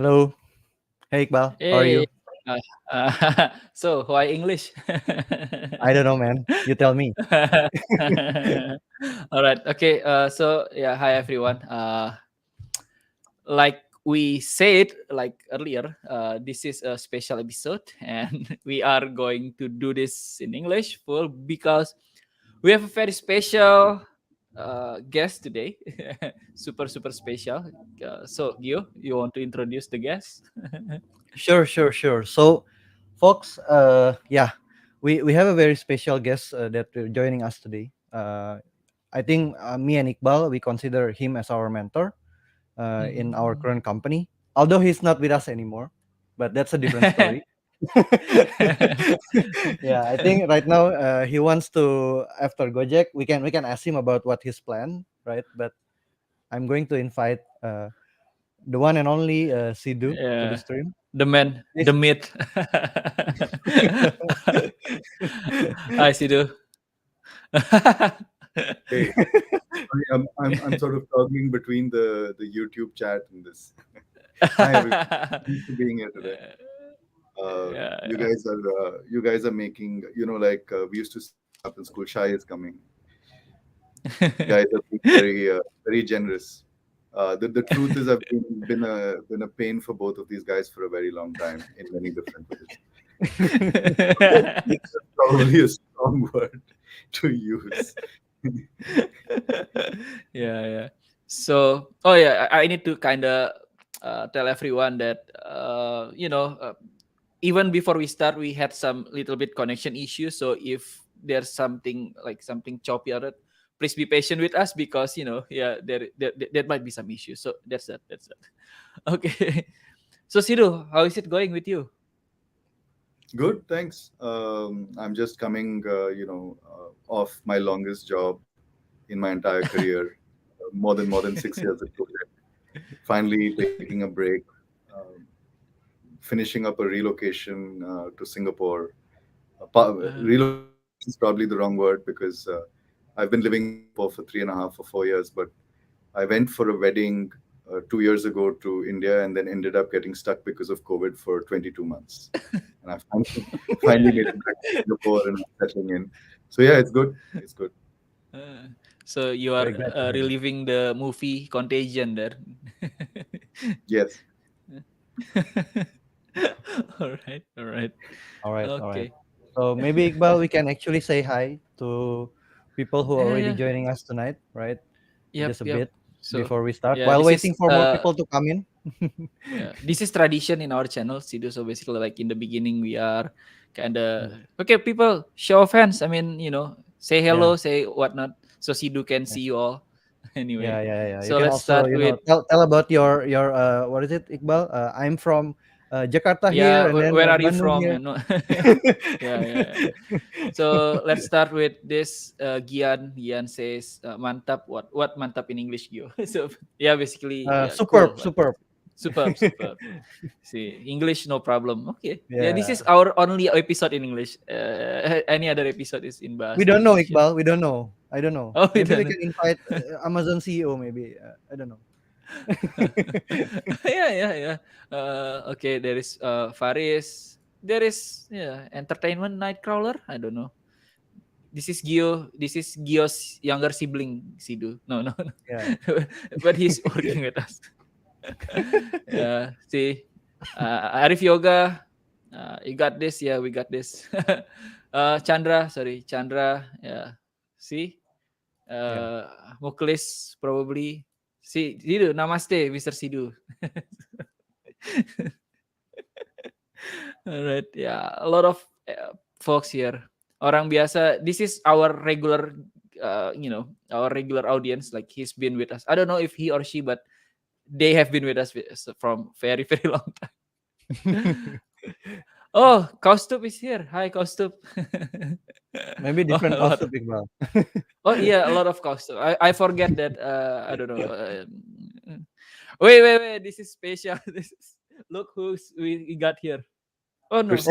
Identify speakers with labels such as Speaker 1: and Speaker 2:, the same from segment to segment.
Speaker 1: Hello. Hey Iqbal, how are
Speaker 2: Hey,
Speaker 1: you?
Speaker 2: so why English?
Speaker 1: I don't know, man. You tell me.
Speaker 2: All right. Okay. So yeah, hi everyone. Like we said like earlier, this is a special episode, and we are going to do this in English full because we have a very special guest today. Super special. So Gio, you want to introduce the guest?
Speaker 1: Sure. So, folks, yeah, we have a very special guest that joining us today. I think me and Iqbal we consider him as our mentor in our
Speaker 2: Mhm.
Speaker 1: current company. Although he's not with us anymore, but that's a different story. Yeah, I think right now he wants to after Gojek we can ask him about what his plan, right? But I'm going to invite the one and only Sidu to the
Speaker 2: Yeah,
Speaker 1: stream.
Speaker 2: the man, the
Speaker 1: Please.
Speaker 2: myth. I see. Do.
Speaker 3: Hey, I'm sort of toggling between the YouTube chat and this. Hi everyone, thanks for being here today. You
Speaker 2: Yeah.
Speaker 3: guys are making like we used to say growing up in school. Shy is coming. You guys are being very generous. The truth is I've been a pain for both of these guys for a very long time in many different ways. It's probably a strong word to use.
Speaker 2: Yeah. So, oh yeah, I need to kind of tell everyone that even before we start, we had some little bit connection issues. So if there's something like something choppy or that, please be patient with us because yeah, there might be some issues. So that's that. That's that. Okay. So Sidu, how is it going with you?
Speaker 3: Good, thanks. I'm just coming, off my longest job in my entire career, more than 6 years ago. Finally taking a break, um, finishing up a relocation to Singapore.
Speaker 2: Uh,
Speaker 3: Relocation is probably the wrong word because I've been living in Singapore for 3.5 or 4 years, but I went for a wedding 2 years ago to India and then ended up getting stuck because of COVID for 22 months. And I finally made it back to Singapore and I'm settling in. So yeah, it's good. It's good.
Speaker 2: uh, so you are
Speaker 1: Very glad to hear that.
Speaker 2: reliving the movie Contagion there.
Speaker 3: Yes.
Speaker 2: All right.
Speaker 1: All right.
Speaker 2: Okay.
Speaker 1: So maybe Iqbal, we can actually say hi to people who are already
Speaker 2: Yeah.
Speaker 1: joining us tonight, right?
Speaker 2: Yep.
Speaker 1: Just a
Speaker 2: Yep.
Speaker 1: bit
Speaker 2: So
Speaker 1: before we start,
Speaker 2: yeah,
Speaker 1: while
Speaker 2: this
Speaker 1: waiting
Speaker 2: is
Speaker 1: for more people to come in.
Speaker 2: yeah, this is tradition in our channel, Sidu. So basically, like in the beginning, we are kind of
Speaker 1: Mm.
Speaker 2: okay. People, show of hands. I mean, say
Speaker 1: Yeah,
Speaker 2: hello, say whatnot, so Sidu can
Speaker 1: yeah,
Speaker 2: see you all.
Speaker 1: yeah,
Speaker 2: Anyway,
Speaker 1: yeah, yeah. You
Speaker 2: so
Speaker 1: can
Speaker 2: let's
Speaker 1: also,
Speaker 2: start with
Speaker 1: tell about your what is it, Iqbal? I'm from Jakarta here,
Speaker 2: yeah.
Speaker 1: and then
Speaker 2: Where are you
Speaker 1: Bandung
Speaker 2: from?
Speaker 1: here.
Speaker 2: And yeah. So let's start with this. Gian says mantap. What mantap in English, Gio? So yeah, basically yeah,
Speaker 1: Superb,
Speaker 2: cool. Like
Speaker 1: superb.
Speaker 2: superb. See, English no problem. Okay. Yeah, this
Speaker 1: Yeah.
Speaker 2: is our only episode in English. Any other episode is in
Speaker 1: We
Speaker 2: bahasa
Speaker 1: don't know,
Speaker 2: Indonesia.
Speaker 1: Iqbal. We don't know. I don't know.
Speaker 2: Oh, we
Speaker 1: Maybe we
Speaker 2: don't know.
Speaker 1: can invite Amazon CEO. Maybe I don't know.
Speaker 2: Yeah. Okay, there is Faris. There is yeah, entertainment nightcrawler. I don't know. This is Gio. This is Gio's younger sibling, Sidu. No.
Speaker 1: Yeah.
Speaker 2: But he's working with us. Yeah. See, Arif Yoga. You got this. Yeah, we got this. Chandra. Sorry, Chandra. Yeah. See,
Speaker 1: Yeah.
Speaker 2: uh, Muklis probably. See, Sidu. Namaste, Mr. Sidu. Alright, yeah, a lot of folks here. Orang biasa. This is our regular, our regular audience. Like he's been with us. I don't know if he or she, but they have been with us from very very long time. Oh, Kaustup is here. Hi, Kaustup.
Speaker 1: Maybe
Speaker 2: Oh,
Speaker 1: different
Speaker 2: a lot
Speaker 1: cost
Speaker 2: of.
Speaker 1: of Iqbal.
Speaker 2: Oh yeah, a lot of Kaustup. I forget that. I don't know. Wait. This is special. This is look who's we got here. Oh no. No,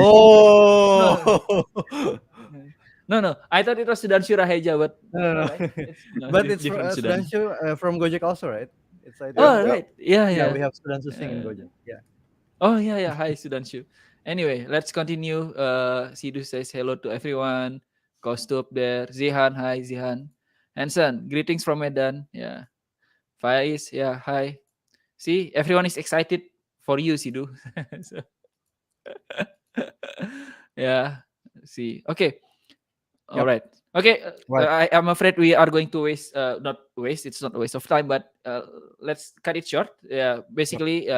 Speaker 1: Oh.
Speaker 2: no. I thought it was Sudanshu Raheja, but
Speaker 1: No.
Speaker 2: all right, it's no,
Speaker 1: But
Speaker 2: it's
Speaker 1: it's
Speaker 2: different Sudanshu.
Speaker 1: Sudanshu from Gojek also, right? It's I
Speaker 3: Yep,
Speaker 1: think
Speaker 2: Oh
Speaker 3: yep.
Speaker 2: right, yeah,
Speaker 1: yeah,
Speaker 2: yeah,
Speaker 1: we have Sudanshu Singh in
Speaker 2: uh,
Speaker 1: Gojek. Yeah.
Speaker 2: Oh yeah, yeah. Hi, Sudanshu. Anyway, let's continue. Sidu says hello to everyone. Kostup there. Zihan, hi Zihan. Hansen, greetings from Medan. Yeah. Faiz, yeah, hi. See, everyone is excited for you, Sidu. So, yeah. See, okay. All
Speaker 1: Yep.
Speaker 2: right. Okay.
Speaker 1: Right.
Speaker 2: I'm afraid we are going to waste, not waste, it's not a waste of time, but let's cut it short. Yeah.
Speaker 1: Yep.
Speaker 2: Basically,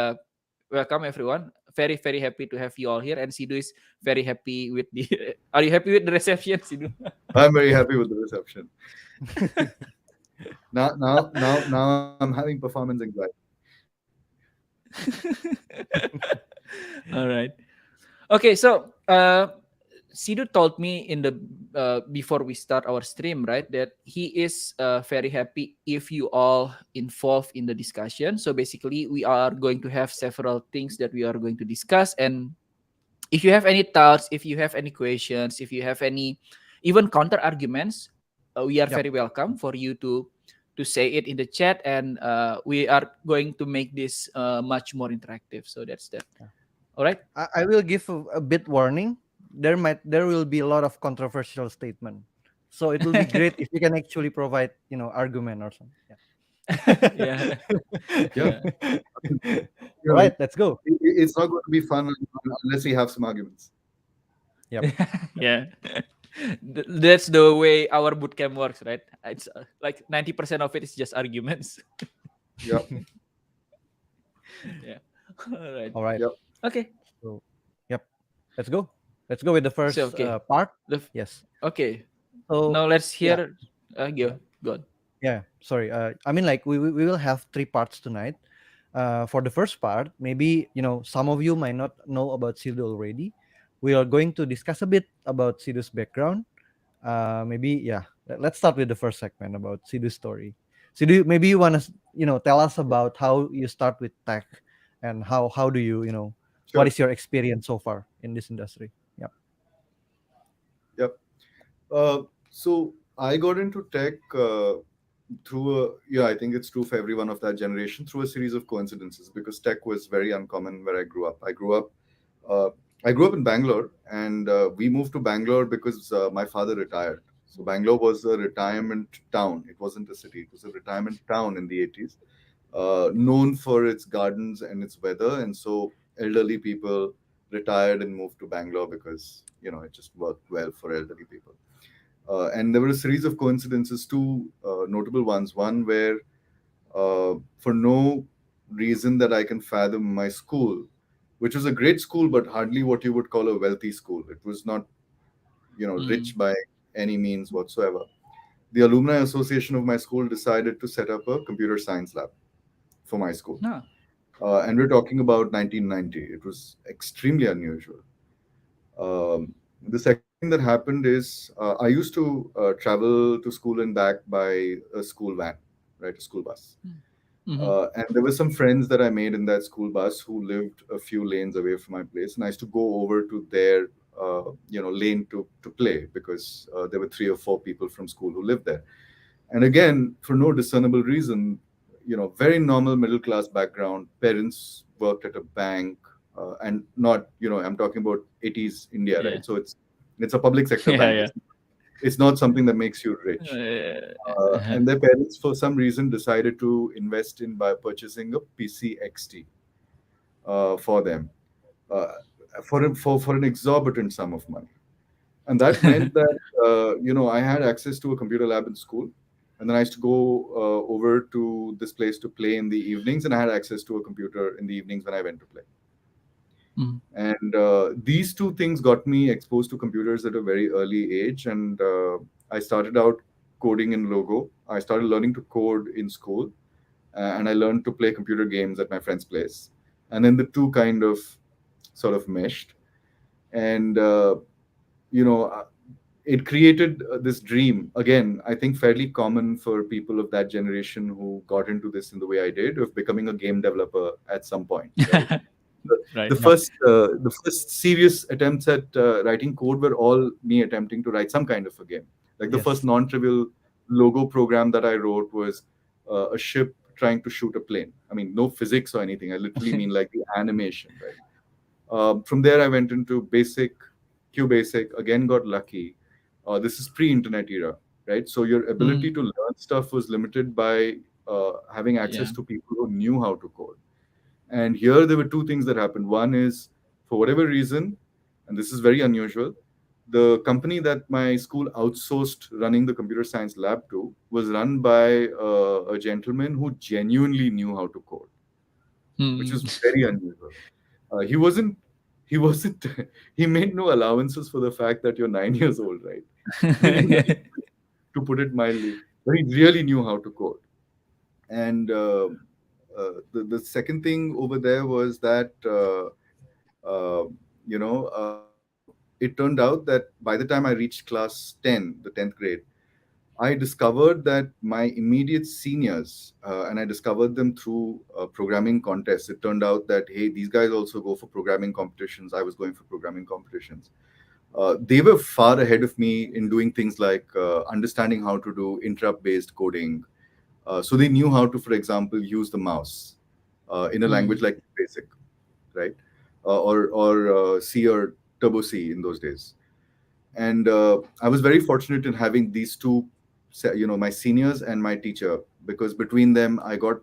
Speaker 2: welcome everyone. Very, very happy to have you all here. And Sidu is very happy with the. Are you happy with the reception, Sidu?
Speaker 3: I'm very happy with the reception. Now I'm having performance anxiety.
Speaker 2: All right. Okay, so Sidu told me in the before we start our stream, right, that he is very happy if you all involved in the discussion. So basically, we are going to have several things that we are going to discuss, and if you have any thoughts, if you have any questions, if you have any even counter arguments, we are very
Speaker 1: Yep.
Speaker 2: welcome for you to say it in the chat, and we are going to make this much more interactive. So that's that.
Speaker 1: Yeah.
Speaker 2: All right.
Speaker 1: I will give a bit warning. There will be a lot of controversial statement. So it will be great if you can actually provide, argument or something. Yeah.
Speaker 2: Yeah.
Speaker 3: Yeah,
Speaker 2: Yeah.
Speaker 1: All
Speaker 3: you know,
Speaker 1: right, let's go.
Speaker 3: it's not going to be fun unless we have some arguments.
Speaker 1: Yep.
Speaker 2: Yeah. That's the way our bootcamp works, right? It's like 90% of it is just arguments.
Speaker 3: Yeah,
Speaker 2: Yeah. All right.
Speaker 1: All right.
Speaker 3: yeah.
Speaker 2: Okay.
Speaker 1: So, yep. Let's go. Let's go with the
Speaker 2: So
Speaker 1: first
Speaker 2: okay.
Speaker 1: part.
Speaker 2: The f-
Speaker 1: Yes.
Speaker 2: okay.
Speaker 1: So,
Speaker 2: Now let's
Speaker 1: yeah.
Speaker 2: hear. Go on.
Speaker 1: Yeah. Sorry. I mean, like we will have three parts tonight. For the first part, maybe some of you might not know about Sidu already. We are going to discuss a bit about Sidu's background. Maybe yeah. Let's start with the first segment about Sidu's story. Sidu, maybe you wanna tell us about how you start with tech, and how do you what
Speaker 3: Sure.
Speaker 1: is your experience so far in this industry? Yep.
Speaker 3: Yep. So I got into tech through yeah, I think it's true for everyone of that generation, through a series of coincidences, because tech was very uncommon where I grew up. Uh, I grew up in Bangalore, and we moved to Bangalore because my father retired. So Bangalore was a retirement town. It wasn't a city. It was a retirement town in the 80s, known for its gardens and its weather. And so elderly people retired and moved to Bangalore because it just worked well for elderly people. And there were a series of coincidences, two notable ones. One where, for no reason that I can fathom, my school, which was a great school, but hardly what you would call a wealthy school. It was not, rich
Speaker 2: Mm.
Speaker 3: by any means whatsoever. The alumni association of my school decided to set up a computer science lab for my school.
Speaker 2: No.
Speaker 3: And we're talking about 1990. It was extremely unusual. The second thing that happened is I used to travel to school and back by a school van, right, a school bus.
Speaker 2: Mm-hmm.
Speaker 3: And there were some friends that I made in that school bus who lived a few lanes away from my place, and I used to go over to their lane to play because there were three or four people from school who lived there. And again, for no discernible reason, very normal middle class background. Parents worked at a bank, and not, I'm talking about 80s India,
Speaker 2: Yeah.
Speaker 3: right? So it's a public sector
Speaker 2: Yeah.
Speaker 3: bank.
Speaker 2: Yeah.
Speaker 3: It's not something that makes you rich. And their parents, for some reason, decided to invest in by purchasing a PC XT for them, uh, for an exorbitant sum of money. And that meant that I had access to a computer lab in school, and then I used to go over to this place to play in the evenings, and I had access to a computer in the evenings when I went to play.
Speaker 2: Mm.
Speaker 3: And these two things got me exposed to computers at a very early age, and I started out coding in Logo. I started learning to code in school, and I learned to play computer games at my friend's place, and then the two kind of sort of meshed. And you know uh, it created this dream, again, I think fairly common for people of that generation who got into this in the way I did, of becoming a game developer at some point, right? the,
Speaker 2: Right.
Speaker 3: the
Speaker 1: Yep.
Speaker 3: first the first serious attempts at writing code were all me attempting to write some kind of a game. Like the first
Speaker 1: Yes.
Speaker 3: non-trivial Logo program that I wrote was a ship trying to shoot a plane. I mean, no physics or anything. I literally mean like the animation, right? From there, I went into basic, Q basic. Again, got lucky. This is pre-internet era, right? So your ability
Speaker 2: Mm.
Speaker 3: to learn stuff was limited by having access
Speaker 2: Yeah.
Speaker 3: to people who knew how to code. And here there were two things that happened. One is, for whatever reason, and this is very unusual, the company that my school outsourced running the computer science lab to was run by a gentleman who genuinely knew how to code, which
Speaker 2: Mm.
Speaker 3: is very unusual. He wasn't, he made no allowances for the fact that you're 9 years old, right? To put it mildly, but he really knew how to code. And the second thing over there was that, uh, it turned out that by the time I reached class 10, the 10th grade, I discovered that my immediate seniors, and I discovered them through programming contests. It turned out that, hey, these guys also go for programming competitions. I was going for programming competitions. They were far ahead of me in doing things like understanding how to do interrupt based coding. So they knew how to, for example, use the mouse in a language
Speaker 2: Mm.
Speaker 3: like BASIC, right? Or C or Turbo C in those days. And I was very fortunate in having these two, my seniors and my teacher, because between them I got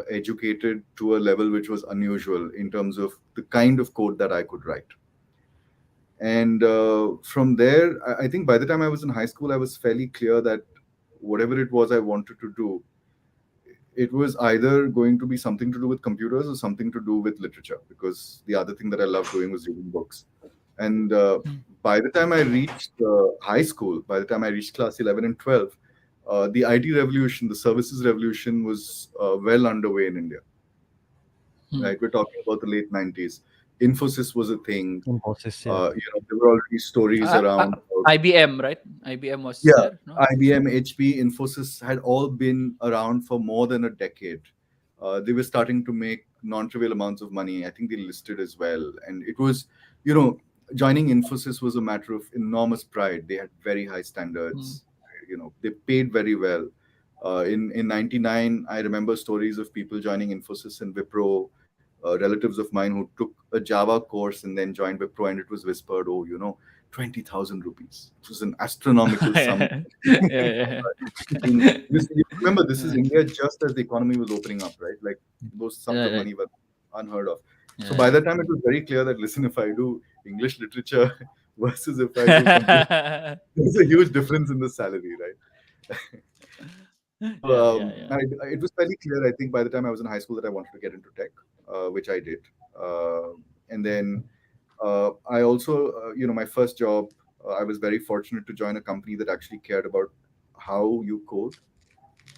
Speaker 3: educated to a level which was unusual in terms of the kind of code that I could write. And from there, I think by the time I was in high school, I was fairly clear that whatever it was I wanted to do, it was either going to be something to do with computers or something to do with literature, because the other thing that I loved doing was reading books. And
Speaker 2: Mm.
Speaker 3: by the time I reached high school, by the time I reached class 11 and 12, the IT revolution, the services revolution was well underway in India,
Speaker 2: Mm.
Speaker 3: right? We're talking about the late 90s. Infosys was a thing.
Speaker 1: Infosys, yeah.
Speaker 3: There were already stories
Speaker 2: Uh, uh,
Speaker 3: around.
Speaker 2: IBM, right? IBM was
Speaker 3: Yeah,
Speaker 2: there, no?
Speaker 3: IBM, HP, Infosys had all been around for more than a decade. They were starting to make non-trivial amounts of money. I think they listed as well, and it was, you know, joining Infosys was a matter of enormous pride. They had very high
Speaker 2: Mm.
Speaker 3: standards. They paid very well. In '99, I remember stories of people joining Infosys and Wipro, relatives of mine who took a Java course and then joined Wipro, and it was whispered, "Oh, 20,000 rupees." It was an astronomical sum.
Speaker 2: Yeah, yeah,
Speaker 3: Remember, this is
Speaker 2: yeah.
Speaker 3: India just as the economy was opening up, right? Like those sums of
Speaker 2: Right, right.
Speaker 3: money were unheard of. So by
Speaker 2: Yeah.
Speaker 3: that time, it was very clear that, listen, if I do English literature versus if I do computer, there's a huge difference in the salary, right? So
Speaker 2: Yeah, yeah, yeah.
Speaker 3: it was fairly clear, I think, by the time I was in high school that I wanted to get into tech, which I did. And then I also, my first job, I was very fortunate to join a company that actually cared about how you code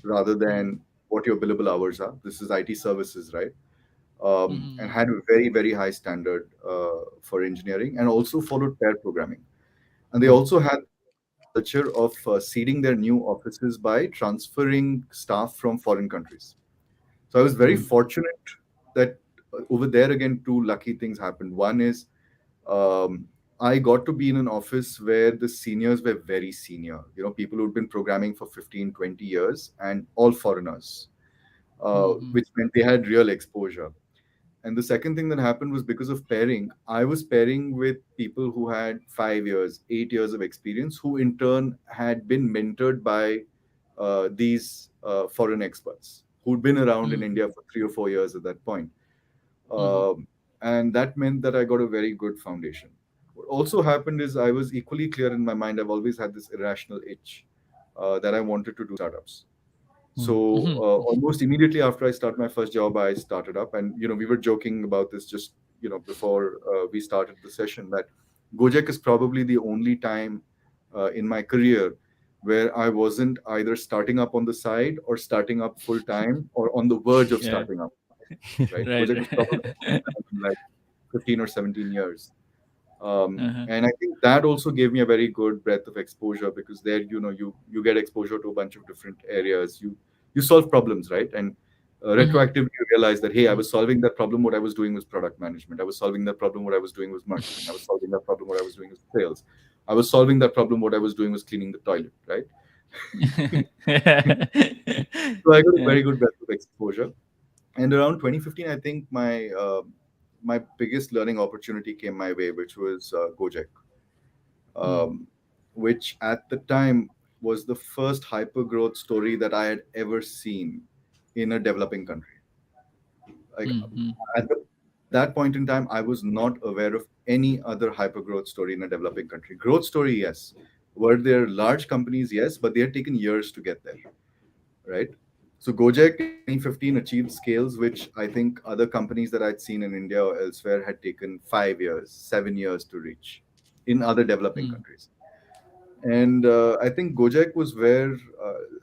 Speaker 3: rather
Speaker 2: Mm.
Speaker 3: than what your billable hours are. This is IT services, right? And
Speaker 2: Mhm.
Speaker 3: had a very, very high standard for engineering, and also followed pair programming. And they
Speaker 1: Mm.
Speaker 3: also had this culture of seeding their new offices by transferring staff from foreign countries. So I was very
Speaker 1: Mm.
Speaker 3: fortunate that over there, again, two lucky things happened. One is, um, I got to be in an office where the seniors were very senior, people who'd been programming for 15, 20 years, and all foreigners,
Speaker 2: Mhm.
Speaker 3: which meant they had real exposure. And the second thing that happened was, because of pairing, I was pairing with people who had 5 years, 8 years of experience, who in turn had been mentored by these foreign experts who'd been around in
Speaker 2: Mhm.
Speaker 3: India for 3 or 4 years at that point.
Speaker 2: Mhm.
Speaker 3: And that meant that I got a very good foundation. What also happened is, I was equally clear in my mind. I've always had this irrational itch that I wanted to do startups. So
Speaker 1: Mm.
Speaker 2: Mhm.
Speaker 3: almost immediately after I started my first job, I started up, and we were joking about this just before we started the session, that Gojek is probably the only time in my career where I wasn't either starting up on the side or starting up full time or on the verge of
Speaker 2: Yeah.
Speaker 3: starting up. Right,
Speaker 2: Right.
Speaker 3: Gojek was probably like 15 or 17 years.
Speaker 2: Uh-huh.
Speaker 3: And I think that also gave me a very good breadth of exposure, because there, you get exposure to a bunch of different areas. You solve problems, right? And
Speaker 2: Mhm.
Speaker 3: retroactively you realize that, hey, I was solving that problem. What I was doing was product management. I was solving that problem. What I was doing was marketing. I was solving that problem. What I was doing was sales. I was solving that problem. What I was doing was cleaning the toilet, right? So I got a
Speaker 2: Yeah.
Speaker 3: very good breadth of exposure. And around 2015, I think my my biggest learning opportunity came my way, which was Gojek,
Speaker 2: Mm.
Speaker 3: um, which at the time was the first hyper growth story that I had ever seen in a developing country. Like
Speaker 2: Mm.
Speaker 3: at that point in time, I was not aware of any other hyper growth story in a developing country. Growth story, yes. Were there large companies? Yes, but they had taken years to get there, right? So Gojek in 2015 achieved scales which I think other companies that I'd seen in India or elsewhere had taken 5 years, 7 years to reach in other developing
Speaker 2: Mm.
Speaker 3: countries. And I think Gojek was where,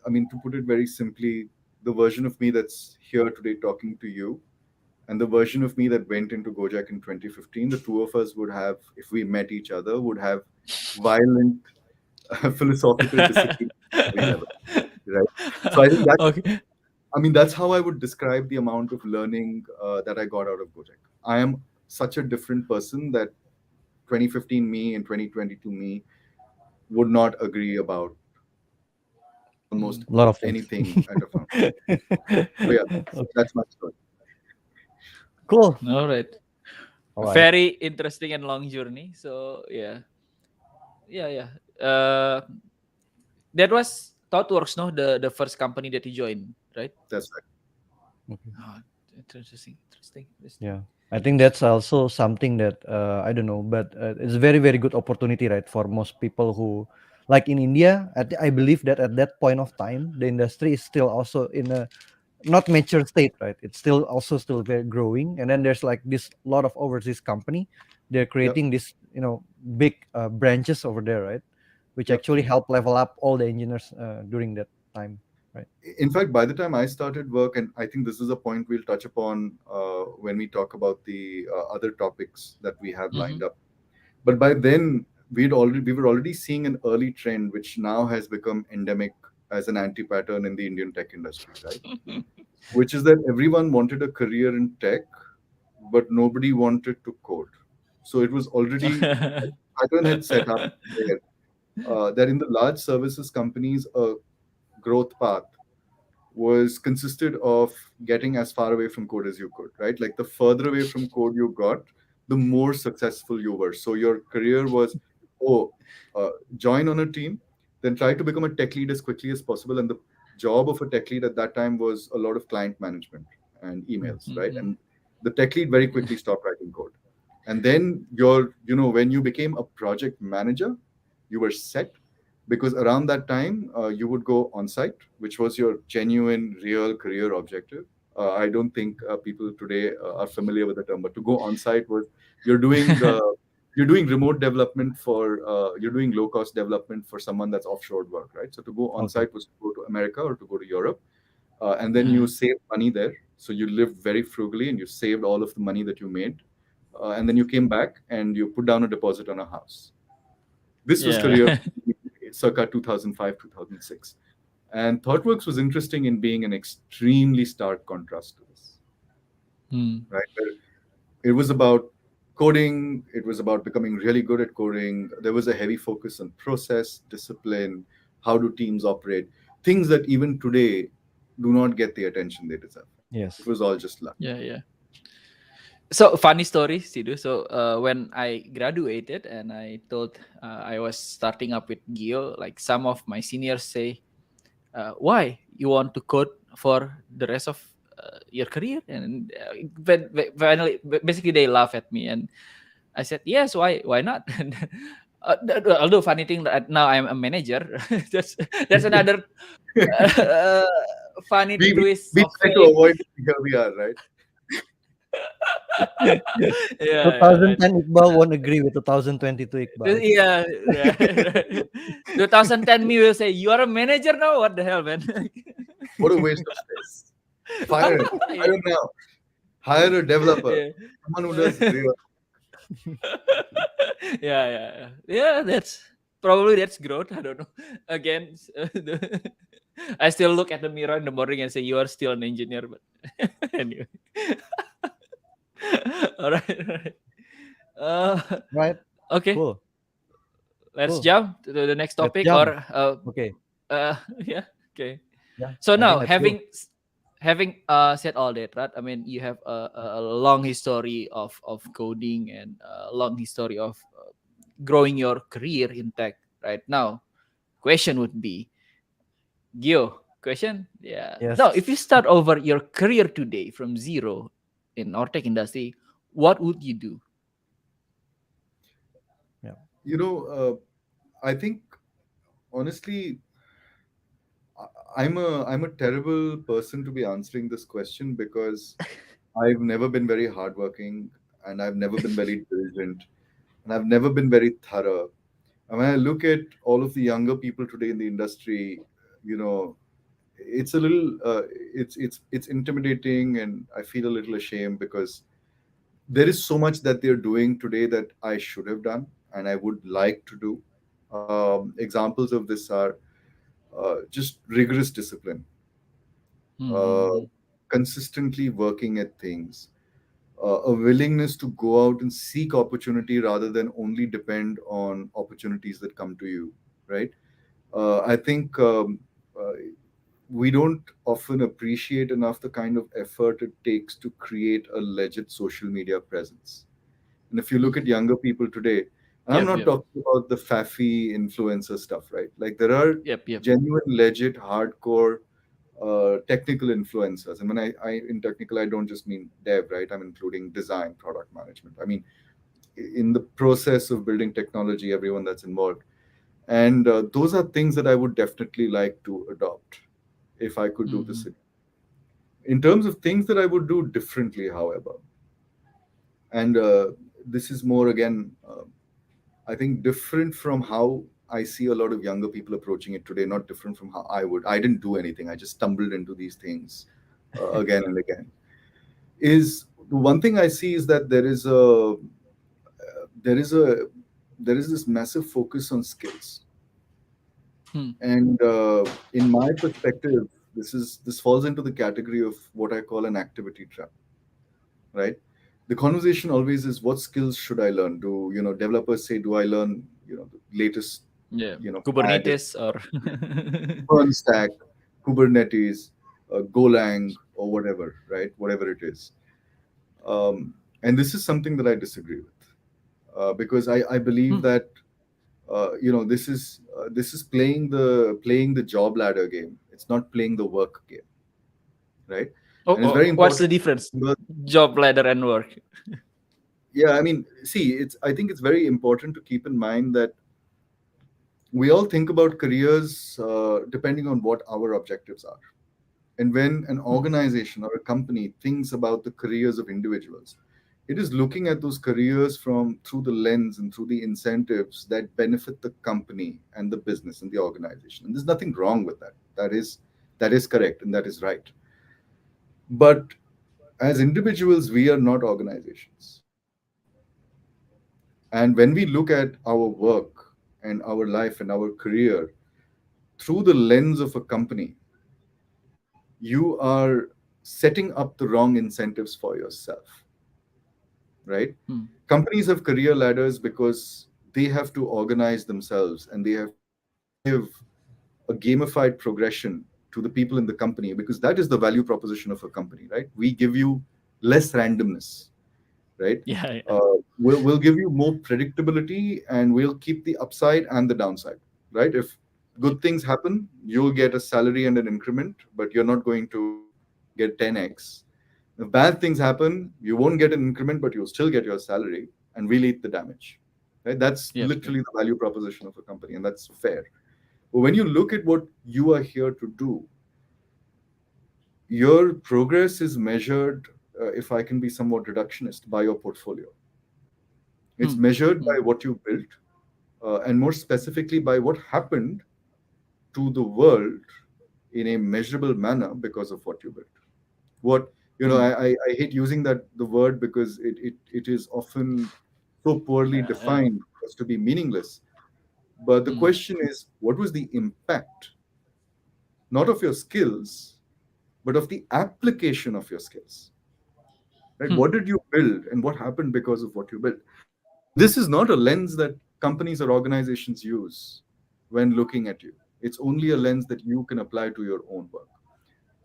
Speaker 3: I mean, to put it very simply, the version of me that's here today talking to you and the version of me that went into Gojek in 2015, the two of us would have, if we met each other, would have violent philosophical disagreements at every level, right? So I think that,
Speaker 2: Okay.
Speaker 3: I mean, that's how I would describe the amount of learning that I got out of Gojek. I am such a different person that 2015 me and 2022 me would not agree about almost
Speaker 2: Mm.
Speaker 1: A lot of things.
Speaker 3: anything at a firm. So yeah, that's my story.
Speaker 1: Cool.
Speaker 2: All right.
Speaker 1: All
Speaker 2: A
Speaker 1: right.
Speaker 2: very interesting and long journey. So yeah, yeah, yeah. Uh, that was ThoughtWorks, no, the first company that you joined, right?
Speaker 3: That's right.
Speaker 1: Okay.
Speaker 2: Oh, interesting, interesting, interesting.
Speaker 1: Yeah. I think that's also something that I don't know, but it's a very very good opportunity, right, for most people who, like in India. I believe that at that point of time, the industry is still also in a not mature state, right? It's still also still very growing, and then there's like this lot of overseas company. They're
Speaker 3: Yep.
Speaker 1: creating this, big branches over there, right? Which
Speaker 3: Yep.
Speaker 1: actually help level up all the engineers during that time, right?
Speaker 3: In fact, by the time I started work, and I think this is a point we'll touch upon when we talk about the other topics that we have
Speaker 2: Mm-hmm.
Speaker 3: lined up. But by then, we were already seeing an early trend, which now has become endemic as an anti-pattern in the Indian tech industry, right? Which is that everyone wanted a career in tech, but nobody wanted to code. So it was already pattern had set up there that in the large services companies, a growth path was consisted of getting as far away from code as you could, right? Like the further away from code you got, the more successful you were. So your career was, oh, join on a team, then try to become a tech lead as quickly as possible. And the job of a tech lead at that time was a lot of client management and
Speaker 1: Mm.
Speaker 3: emails, right?
Speaker 2: Mm-hmm.
Speaker 3: And the tech lead very quickly stopped writing code. And then when you became a project manager, you were set because around that time you would go on site, which was your genuine real career objective. I don't think people today are familiar with the term, but to go on site was you're doing you're doing remote development for you're doing low cost development for someone that's offshore work, right? So to go on
Speaker 1: Okay.
Speaker 3: site was to go to America or to go to Europe, and then you save money there. So you lived very frugally and you saved all of the money that you made, and then you came back and you put down a deposit on a house. This was
Speaker 2: Yeah.
Speaker 3: career circa 2005, 2006. And ThoughtWorks was interesting in being an extremely stark contrast to this,
Speaker 2: Hmm.
Speaker 3: right? Where it was about coding, it was about becoming really good at coding. There was a heavy focus on process, discipline, how do teams operate, things that even today do not get the attention they deserve. It
Speaker 1: Yes.
Speaker 3: was all just luck.
Speaker 2: Yeah, yeah. So funny story, Sidu. So when I graduated and I told I was starting up with Geo, like some of my seniors say, "Why you want to code for the rest of your career?" And finally, basically, they laugh at me, and I said, "Yes, why not?" And although funny thing that now I'm a manager, that's that's another uh, funny
Speaker 3: We, we,
Speaker 2: twist
Speaker 3: we
Speaker 2: of
Speaker 3: try to
Speaker 2: fate.
Speaker 3: avoid it. Here we are, right?
Speaker 2: Yeah, yeah, right.
Speaker 1: 2010 Iqbal won't agree with 2022 Iqbal.
Speaker 2: Yeah, right, right. 2010 me will say, "You are a manager now? What the hell, man?"
Speaker 3: What a waste of space. Fire him. Fire him now. Hire a developer,
Speaker 2: Yeah.
Speaker 3: someone who does real.
Speaker 2: Yeah, yeah, yeah. Yeah, that's probably that's growth. I don't know. Again, I still look at the mirror in the morning and say, "You are still an engineer." But anyway, all right, all right. Uh,
Speaker 1: Right.
Speaker 2: okay,
Speaker 1: Cool.
Speaker 2: let's
Speaker 1: Cool.
Speaker 2: jump to the next
Speaker 1: Let's
Speaker 2: topic.
Speaker 1: jump.
Speaker 2: Or
Speaker 1: Okay.
Speaker 2: yeah, okay.
Speaker 1: Yeah.
Speaker 2: So
Speaker 1: I think
Speaker 2: now
Speaker 1: let's go.
Speaker 2: having said all that, right? I mean, you have a long history of coding and a long history of growing your career in tech. Right now, question would be, Gio, question? Yeah. Now, if
Speaker 1: Yes.
Speaker 2: you start over your career today from zero in our tech industry, what would you do?
Speaker 1: Yeah.
Speaker 3: You know, I think honestly, I'm a terrible person to be answering this question because I've never been very hardworking, and I've never been very diligent, and I've never been very thorough. And when I look at all of the younger people today in the industry, you know, it's a little it's intimidating, and I feel a little ashamed because there is so much that they're doing today that I should have done and I would like to do. Examples of this are just rigorous discipline, uh,
Speaker 2: Hmm.
Speaker 3: consistently working at things, a willingness to go out and seek opportunity rather than only depend on opportunities that come to you, right? I think uh, we don't often appreciate enough the kind of effort it takes to create a legit social media presence. And if you look at younger people today, and I'm
Speaker 2: Yep,
Speaker 3: not
Speaker 2: yep,
Speaker 3: talking about the faffy influencer stuff, right? Like there are
Speaker 2: yep.
Speaker 3: genuine, legit, hardcore technical influencers. And when I in technical, I don't just mean dev, right? I'm including design, product management. I mean, in the process of building technology, everyone that's involved. And those are things that I would definitely like to adopt if I could do
Speaker 2: Hmm.
Speaker 3: this. In terms of things that I would do differently, however, and this is more again, I think, different from how I see a lot of younger people approaching it today, not different from how I would. I didn't do anything, I just stumbled into these things again and again. Is the one thing I see is that there is a there is this massive focus on skills.
Speaker 2: Hmm.
Speaker 3: And in my perspective, this falls into the category of what I call an activity trap, right? The conversation always is, what skills should I learn? Do developers say, do I learn the latest
Speaker 2: Yeah.
Speaker 3: fad is
Speaker 2: Kubernetes or
Speaker 3: Stack, Kubernetes, Golang, or whatever, right? Whatever it is. And this is something that I disagree with, because I believe
Speaker 2: Hmm.
Speaker 3: that this is playing the job ladder game. It's not playing the work game, right?
Speaker 2: Oh,
Speaker 3: And it's very
Speaker 2: oh, what's the
Speaker 3: important.
Speaker 2: difference?
Speaker 3: Because,
Speaker 2: Job, ladder, and work.
Speaker 3: yeah, I mean, see, I think it's very important to keep in mind that we all think about careers depending on what our objectives are. And when an
Speaker 2: Hmm.
Speaker 3: organization or a company thinks about the careers of individuals, it is looking at those careers from through the lens and through the incentives that benefit the company and the business and the organization. And there's nothing wrong with that. That is correct and that is right. But as individuals, we are not organizations. And when we look at our work and our life and our career through the lens of a company, you are setting up the wrong incentives for yourself, right?
Speaker 2: Hmm.
Speaker 3: Companies have career ladders because they have to organize themselves and they have to give a gamified progression to the people in the company, because that is the value proposition of a company, right? We give you less randomness, right?
Speaker 2: Yeah, yeah.
Speaker 3: We'll give you more predictability, and we'll keep the upside and the downside, right? If
Speaker 2: Yep.
Speaker 3: good things happen, you'll get a salary and an increment, but you're not going to get 10x. If bad things happen, you won't get an increment, but you'll still get your salary, and we'll eat the damage, right? That's
Speaker 2: Yep. Yep.
Speaker 3: literally the value proposition of a company, and that's fair. But when you look at what you are here to do, your progress is measured, if I can be somewhat reductionist, by your portfolio. It's
Speaker 2: Hmm.
Speaker 3: measured
Speaker 2: Hmm.
Speaker 3: by what you built, and more specifically by what happened to the world in a measurable manner because of what you built. What
Speaker 2: Hmm.
Speaker 3: I hate using the word because it is often so poorly
Speaker 2: Yeah.
Speaker 3: defined as to be meaningless. But the
Speaker 2: Hmm.
Speaker 3: question is, what was the impact, not of your skills, but of the application of your skills? Right?
Speaker 2: Hmm.
Speaker 3: What did you build, and what happened because of what you built? And this is not a lens that companies or organizations use when looking at you. It's only a lens that you can apply to your own work.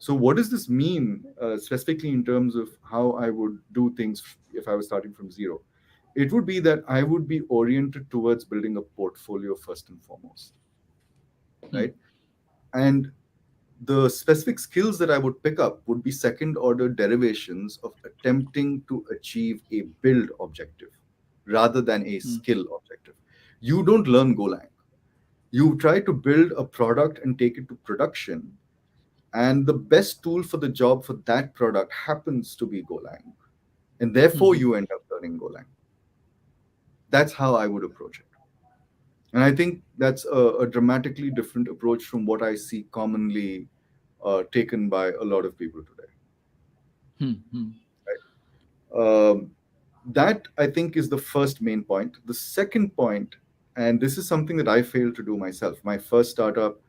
Speaker 3: So what does this mean specifically in terms of how I would do things if I was starting from zero? It would be that I would be oriented towards building a portfolio first and foremost,
Speaker 2: Hmm.
Speaker 3: right? And the specific skills that I would pick up would be second order derivations of attempting to achieve a build objective rather than a
Speaker 2: Hmm.
Speaker 3: skill objective. You don't learn Golang. You try to build a product and take it to production, and the best tool for the job for that product happens to be Golang. And therefore,
Speaker 2: Hmm.
Speaker 3: you end up learning Golang. That's how I would approach it. And I think that's a dramatically different approach from what I see commonly taken by a lot of people today.
Speaker 2: Hmm. Hmm.
Speaker 3: Um, that I think is the first main point. The second point, and this is something that I failed to do myself. My first startup,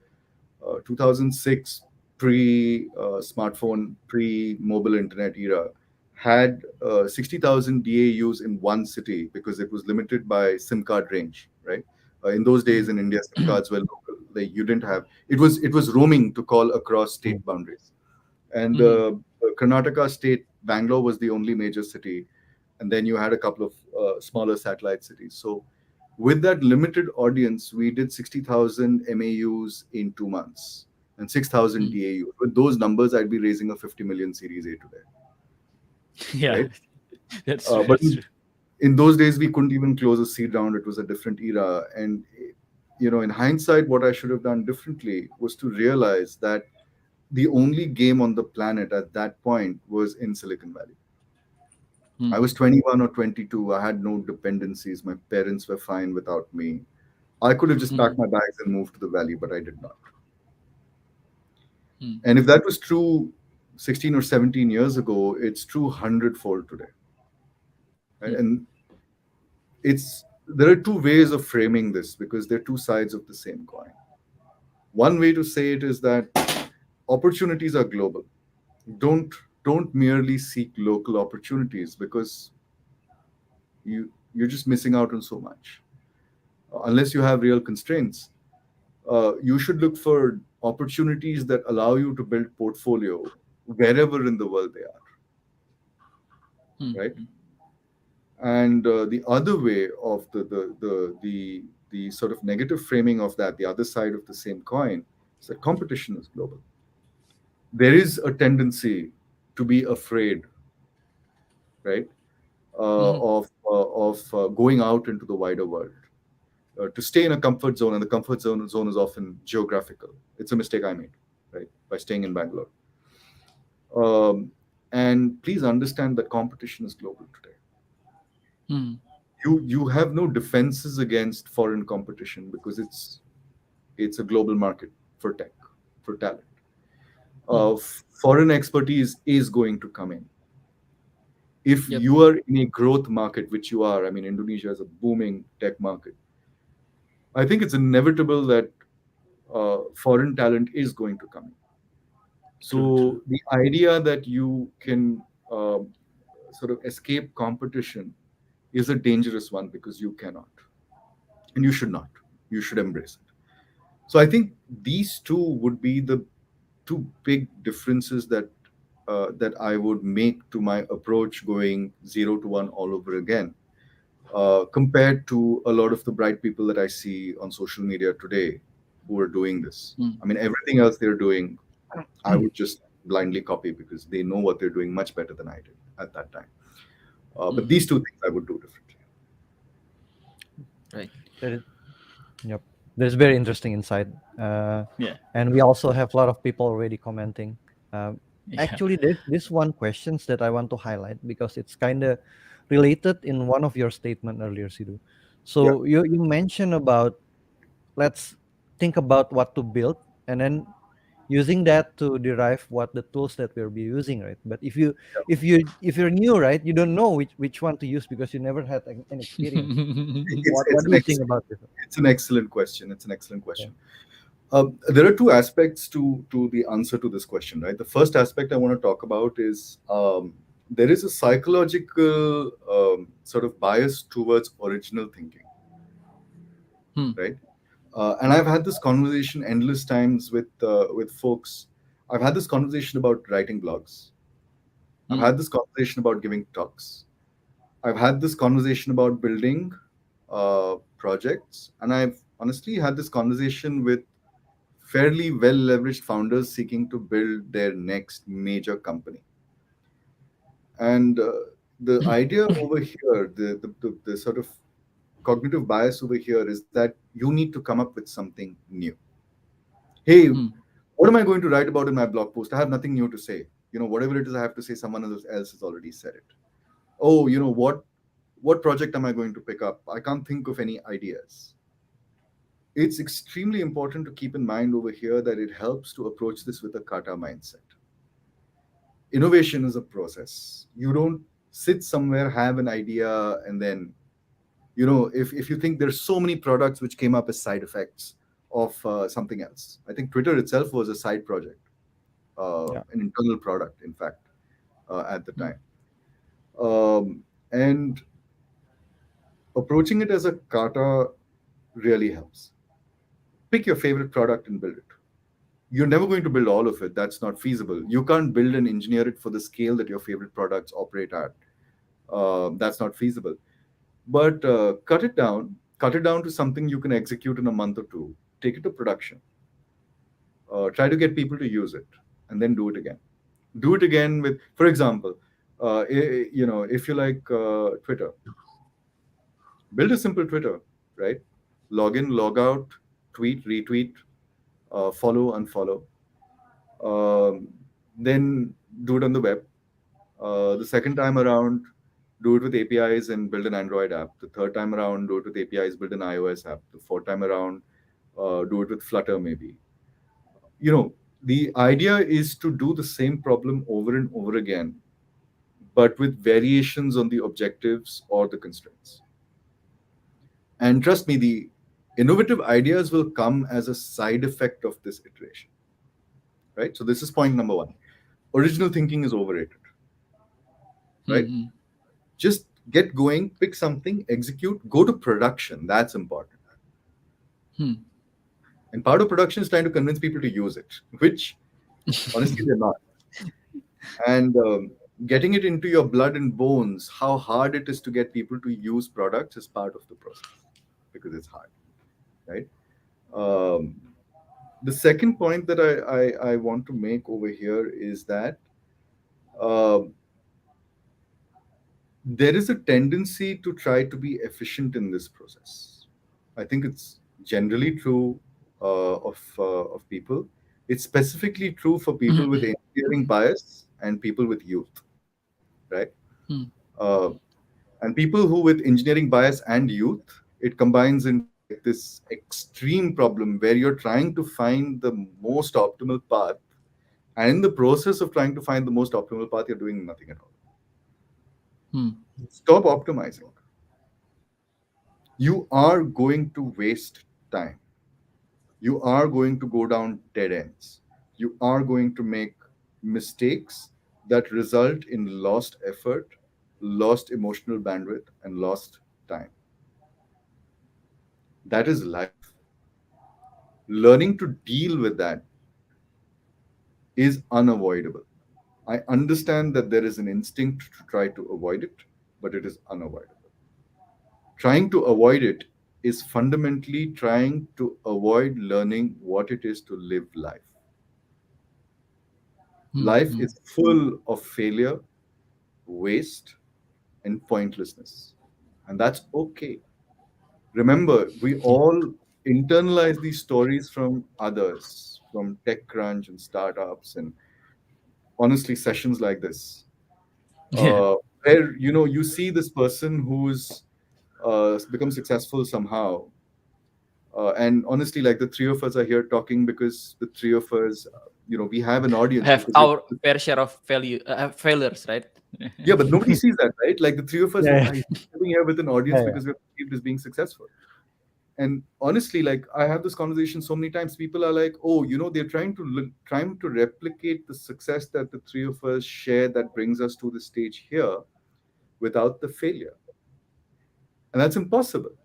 Speaker 3: 2006, pre smartphone, pre mobile internet era, had 60,000 DAUs in one city because it was limited by SIM card range. Right. In those days in India, SIM cards were local. Like you didn't have it was roaming to call across
Speaker 1: Mm.
Speaker 3: state boundaries. And
Speaker 2: Hmm.
Speaker 3: Karnataka state, Bangalore was the only major city, and then you had a couple of smaller satellite cities. So with that limited audience, we did 60,000 MAUs in 2 months and 6,000
Speaker 2: Hmm.
Speaker 3: DAUs. With those numbers, I'd be raising a 50 million Series A today,
Speaker 2: Yeah,
Speaker 3: right?
Speaker 2: that's true.
Speaker 3: But
Speaker 2: That's true.
Speaker 3: in those days, we couldn't even close a seed round. It was a different era. And, in hindsight, what I should have done differently was to realize that the only game on the planet at that point was in Silicon Valley. I
Speaker 2: Hmm.
Speaker 3: was 21 or 22. I had no dependencies. My parents were fine without me. I could have just
Speaker 2: Hmm.
Speaker 3: packed my bags and moved to the valley, but I did not.
Speaker 2: Hmm.
Speaker 3: And if that was true 16 or 17 years ago, it's true hundredfold today. Right?
Speaker 2: Hmm.
Speaker 3: And it's there are two ways of framing this because they're two sides of the same coin. One way to say it is that opportunities are global. Don't don't merely seek local opportunities because you're just missing out on so much. Unless you have real constraints, you should look for opportunities that allow you to build portfolio wherever in the world they are,
Speaker 2: Hmm.
Speaker 3: right? And the other way of the sort of negative framing of that, the other side of the same coin, is that competition is global. There is a tendency to be afraid, right,
Speaker 2: Hmm.
Speaker 3: of going out into the wider world. To stay in a comfort zone, and the comfort zone is often geographical. It's a mistake I made, right, by staying in Bangalore. Um, and please understand that competition is global today.
Speaker 2: Hmm.
Speaker 3: You have no defenses against foreign competition because it's a global market for tech, for talent.
Speaker 2: Hmm.
Speaker 3: Foreign expertise is going to come in. If
Speaker 2: Yep.
Speaker 3: you are in a growth market, which you are, I mean, Indonesia is a booming tech market. I think it's inevitable that foreign talent is going to come in.
Speaker 2: True. True.
Speaker 3: So the idea that you can sort of escape competition is a dangerous one because you cannot, and you should not. You should embrace it. So I think these two would be the two big differences that I would make to my approach going 0 to 1 all over again, compared to a lot of the bright people that I see on social media today who are doing this.
Speaker 2: Hmm.
Speaker 3: I mean, everything else they're doing, I would just blindly copy because they know what they're doing much better than I did at that time. But
Speaker 2: Hmm.
Speaker 3: these two things I would do differently.
Speaker 2: Right.
Speaker 1: That is, yep. That's very interesting insight.
Speaker 2: Yeah.
Speaker 1: And we also have a lot of people already commenting. Um,
Speaker 2: Yeah.
Speaker 1: Actually, there's this one questions that I want to highlight because it's kind of related in one of your statement earlier, Sidu.
Speaker 3: Yeah.
Speaker 1: So you mentioned about let's think about what to build and then using that to derive what the tools that we'll be using, right? But if you're new, right, you don't know which one to use because you never had an experience.
Speaker 3: It's
Speaker 1: What
Speaker 3: it's
Speaker 1: do
Speaker 3: an
Speaker 1: you think
Speaker 3: ex-
Speaker 1: about this?
Speaker 3: it's an excellent question. It's an excellent
Speaker 1: Yeah.
Speaker 3: question. There are two aspects to the answer to this question, right? The first aspect I want to talk about is there is a psychological sort of bias towards original thinking,
Speaker 2: Hmm.
Speaker 3: right? And I've had this conversation endless times with folks. I've had this conversation about writing blogs. I've
Speaker 2: Hmm.
Speaker 3: had this conversation about giving talks. I've had this conversation about building projects. And I've honestly had this conversation with fairly well leveraged founders seeking to build their next major company. And the idea over here, the sort of cognitive bias over here is that you need to come up with something new. Hey,
Speaker 2: Hmm.
Speaker 3: what am I going to write about in my blog post? I have nothing new to say. Whatever it is I have to say, someone else has already said it. Oh, what project am I going to pick up? I can't think of any ideas. It's extremely important to keep in mind over here that it helps to approach this with a kata mindset. Innovation is a process. You don't sit somewhere, have an idea, and then, if you think there's so many products which came up as side effects of something else. I think Twitter itself was a side project,
Speaker 1: Yeah.
Speaker 3: an internal product, in fact, at the
Speaker 2: Hmm.
Speaker 3: time. And approaching it as a kata really helps. Pick your favorite product and build it. You're never going to build all of it. That's not feasible. You can't build and engineer it for the scale that your favorite products operate at. That's not feasible. But cut it down to something you can execute in a month or two. Take it to production. Try to get people to use it, and then do it again. Do it again with, for example, if you like Twitter, build a simple Twitter, right? Log in, log out, tweet, retweet, follow, unfollow. Um, then do it on the web. The second time around, do it with APIs and build an Android app. The third time around, do it with APIs, build an iOS app. The fourth time around, do it with Flutter maybe. The idea is to do the same problem over and over again, but with variations on the objectives or the constraints. And trust me, the innovative ideas will come as a side effect of this iteration, right? So this is point number one. Original thinking is overrated, right?
Speaker 2: Hmm.
Speaker 3: Just get going, pick something, execute, go to production. That's important.
Speaker 2: Hmm.
Speaker 3: And part of production is trying to convince people to use it, which honestly they're not. And getting it into your blood and bones, how hard it is to get people to use products is part of the process because it's hard, right? Um, the second point that I want to make over here is that um there is a tendency to try to be efficient in this process. I think it's generally true of people. It's specifically true for people with engineering bias and people with youth, right?
Speaker 2: Hmm.
Speaker 3: Uh, and people who with engineering bias and youth, it combines into like this extreme problem where you're trying to find the most optimal path, and in the process of trying to find the most optimal path, you're doing nothing at all.
Speaker 2: Hmm.
Speaker 3: Stop optimizing. You are going to waste time. You are going to go down dead ends. You are going to make mistakes that result in lost effort, lost emotional bandwidth, and lost time. That is life. Learning to deal with that is unavoidable. I understand that there is an instinct to try to avoid it, but it is unavoidable. Trying to avoid it is fundamentally trying to avoid learning what it is to live life.
Speaker 2: Hmm.
Speaker 3: Life
Speaker 2: Hmm.
Speaker 3: is full of failure, waste, and pointlessness. And that's okay. Remember, we all internalize these stories from others, from TechCrunch and startups, and honestly, sessions like this,
Speaker 2: Yeah.
Speaker 3: where you see this person who's become successful somehow. And honestly, like the three of us are here talking because the three of us, we have an audience
Speaker 2: Have
Speaker 3: because
Speaker 2: our fair share of failures, right?
Speaker 3: yeah, but nobody sees that, right? Like the three of us
Speaker 1: Yeah.
Speaker 3: are sitting here with an audience
Speaker 1: Yeah.
Speaker 3: because we're perceived as being successful. And honestly, like I have this conversation so many times. People are like, "Oh, they're trying to replicate the success that the three of us share that brings us to the stage here without the failure," and that's impossible.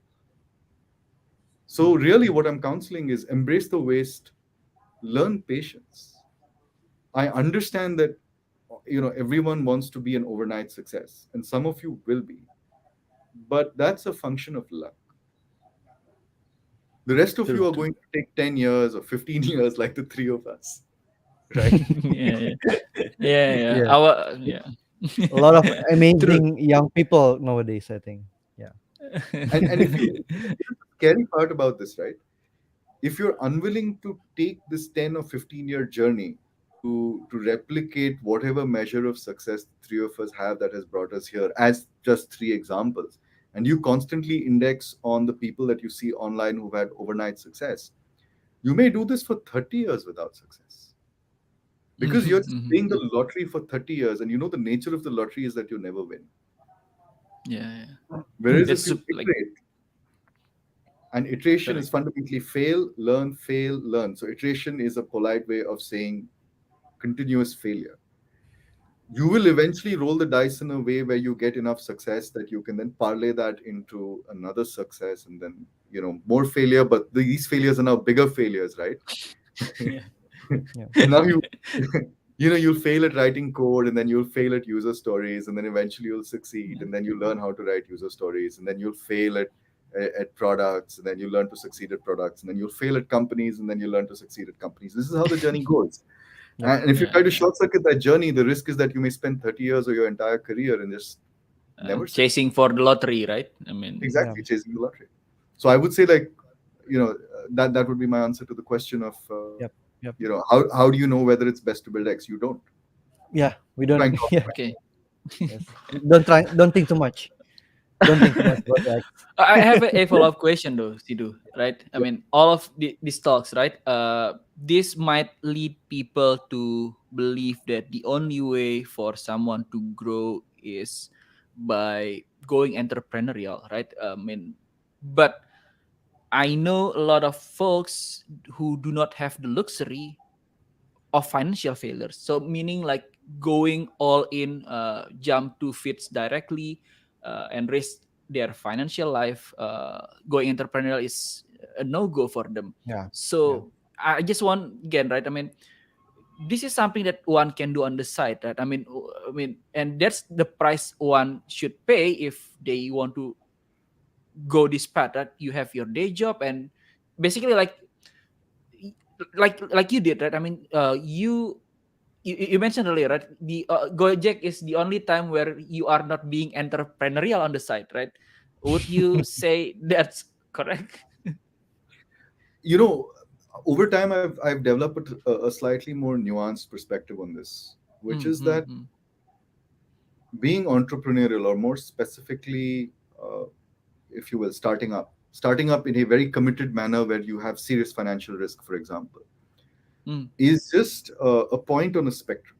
Speaker 3: So really, what I'm counseling is embrace the waste, learn patience, I understand that everyone wants to be an overnight success, and some of you will be, but that's a function of luck. The rest of
Speaker 1: True.
Speaker 3: you are
Speaker 2: True.
Speaker 3: going to take 10 years or 15 years, like the three of us, right?
Speaker 2: Yeah, yeah, yeah, yeah.
Speaker 1: Yeah.
Speaker 2: Our yeah.
Speaker 1: A lot of
Speaker 2: True.
Speaker 1: amazing young people nowadays, I think. Yeah.
Speaker 3: And if you, here's the scary part about this, right? If you're unwilling to take this 10 or 15-year journey to replicate whatever measure of success the three of us have that has brought us here, as just three examples, and you constantly index on the people that you see online who've had overnight success, you may do this for 30 years without success, because
Speaker 2: Mhm,
Speaker 3: you're just
Speaker 2: mhm.
Speaker 3: playing the lottery for 30 years, and the nature of the lottery is that you never win.
Speaker 2: Yeah, yeah.
Speaker 3: Whereas if
Speaker 2: That's
Speaker 3: you
Speaker 2: like
Speaker 3: iterate, and iteration is
Speaker 2: correct.
Speaker 3: fundamentally fail, learn. So iteration is a polite way of saying continuous failure. You will eventually roll the dice in a way where you get enough success that you can then parlay that into another success, and then more failure, but these failures are now bigger failures, right?
Speaker 2: Yeah.
Speaker 1: Yeah.
Speaker 3: And now you'll fail at writing code, and then you'll fail at user stories, and then eventually you'll succeed, and then you learn how to write user stories, and then you'll fail at products, and then you learn to succeed at products, and then you'll fail at companies, and then you learn to succeed at companies. This is how the journey goes.
Speaker 1: Yep.
Speaker 3: And if you try
Speaker 2: Yeah,
Speaker 3: to
Speaker 2: yeah.
Speaker 3: short circuit that journey, the risk is that you may spend 30 years or your entire career and just never succeed.
Speaker 2: Chasing for the lottery, right? I mean,
Speaker 1: Yeah.
Speaker 3: Exactly, chasing the lottery. So I would say, like, that would be my answer to the question of,
Speaker 1: Yep. Yep.
Speaker 3: how do you know whether it's best to build X? You don't.
Speaker 1: Yeah. We
Speaker 3: Try
Speaker 1: don't.
Speaker 3: and talk
Speaker 1: Yeah.
Speaker 3: about
Speaker 2: okay.
Speaker 1: Yes. Don't think too much. Don't think too much about that.
Speaker 2: I have a follow-up question though, Sidu, right? I
Speaker 3: it.
Speaker 2: mean, all of these talks, right? This might lead people to believe that the only way for someone to grow is by going entrepreneurial, right? I mean, but I know a lot of folks who do not have the luxury of financial failures. So meaning like going all in, jump to fits directly, and risk their financial life. Going entrepreneurial is a no go for them.
Speaker 1: Yeah. Yeah.
Speaker 2: So I just want again, right? I mean, this is something that one can do on the side, right? I mean, and that's the price one should pay if they want to go this path. That you have your day job and basically like you did, right? I mean, you mentioned earlier, right? The Gojek is the only time where you are not being entrepreneurial on the side, right? Would you say that's correct?
Speaker 3: You know, Over time, I've developed a slightly more nuanced perspective on this, which is that
Speaker 2: Mm-hmm.
Speaker 3: being entrepreneurial, or more specifically, uh, if you will, starting up in a very committed manner where you have serious financial risk, for example,
Speaker 2: Mm,
Speaker 3: is just a point on a spectrum.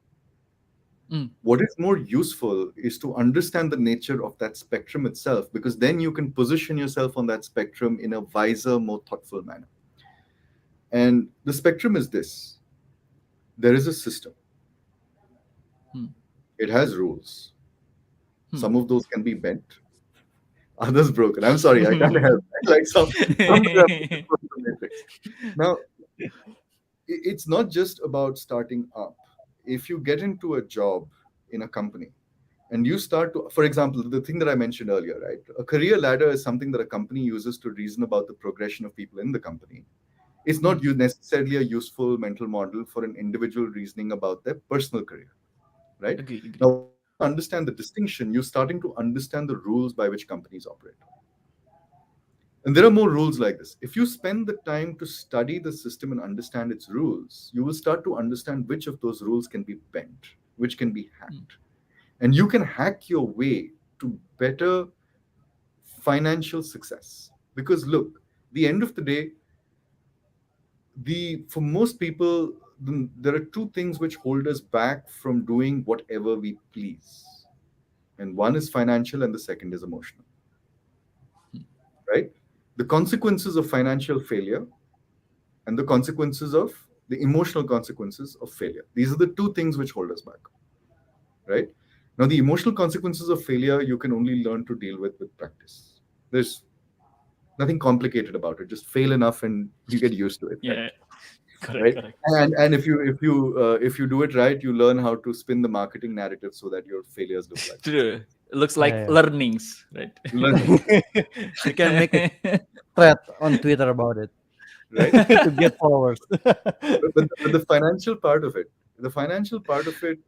Speaker 2: mm,
Speaker 3: What is more useful is to understand the nature of that spectrum itself, because then you can position yourself on that spectrum in a wiser, more thoughtful manner. And the spectrum is this: there is a system,
Speaker 2: mm,
Speaker 3: it has rules.
Speaker 2: mm.
Speaker 3: Some of those can be bent, others broken. I'm sorry, I can't help. Like some matrix. Now, it's not just about starting up. If you get into a job in a company and you start to, for example, the thing that I mentioned earlier, right? A career ladder is something that a company uses to reason about the progression of people in the company. It's not
Speaker 2: Mm,
Speaker 3: necessarily a useful mental model for an individual reasoning about their personal career, right?
Speaker 2: agree, agree.
Speaker 3: Now, once you understand the distinction, you're starting to understand the rules by which companies operate. And there are more rules like this. If you spend the time to study the system and understand its rules, you will start to understand which of those rules can be bent, which can be
Speaker 2: Mm,
Speaker 3: hacked. And you can hack your way to better financial success. Because look, the end of the day, the for most people, there are two things which hold us back from doing whatever we please. And one is financial and the second is emotional,
Speaker 2: mm,
Speaker 3: right? The consequences of financial failure and the consequences of the emotional consequences of failure. These are the two things which hold us back, right? Now, the emotional consequences of failure you can only learn to deal with practice. There's nothing complicated about it. Just fail enough and you get used to it, right?
Speaker 2: yeah. Correct,
Speaker 3: right?
Speaker 2: correct.
Speaker 3: And if you do it right, you learn how to spin the marketing narrative so that your failures look like
Speaker 2: True. Looks like
Speaker 1: Yeah,
Speaker 2: learnings, right?
Speaker 3: learning,
Speaker 1: yeah. You can make a thread on Twitter about it
Speaker 3: right?
Speaker 1: to get followers.
Speaker 3: But the financial part of it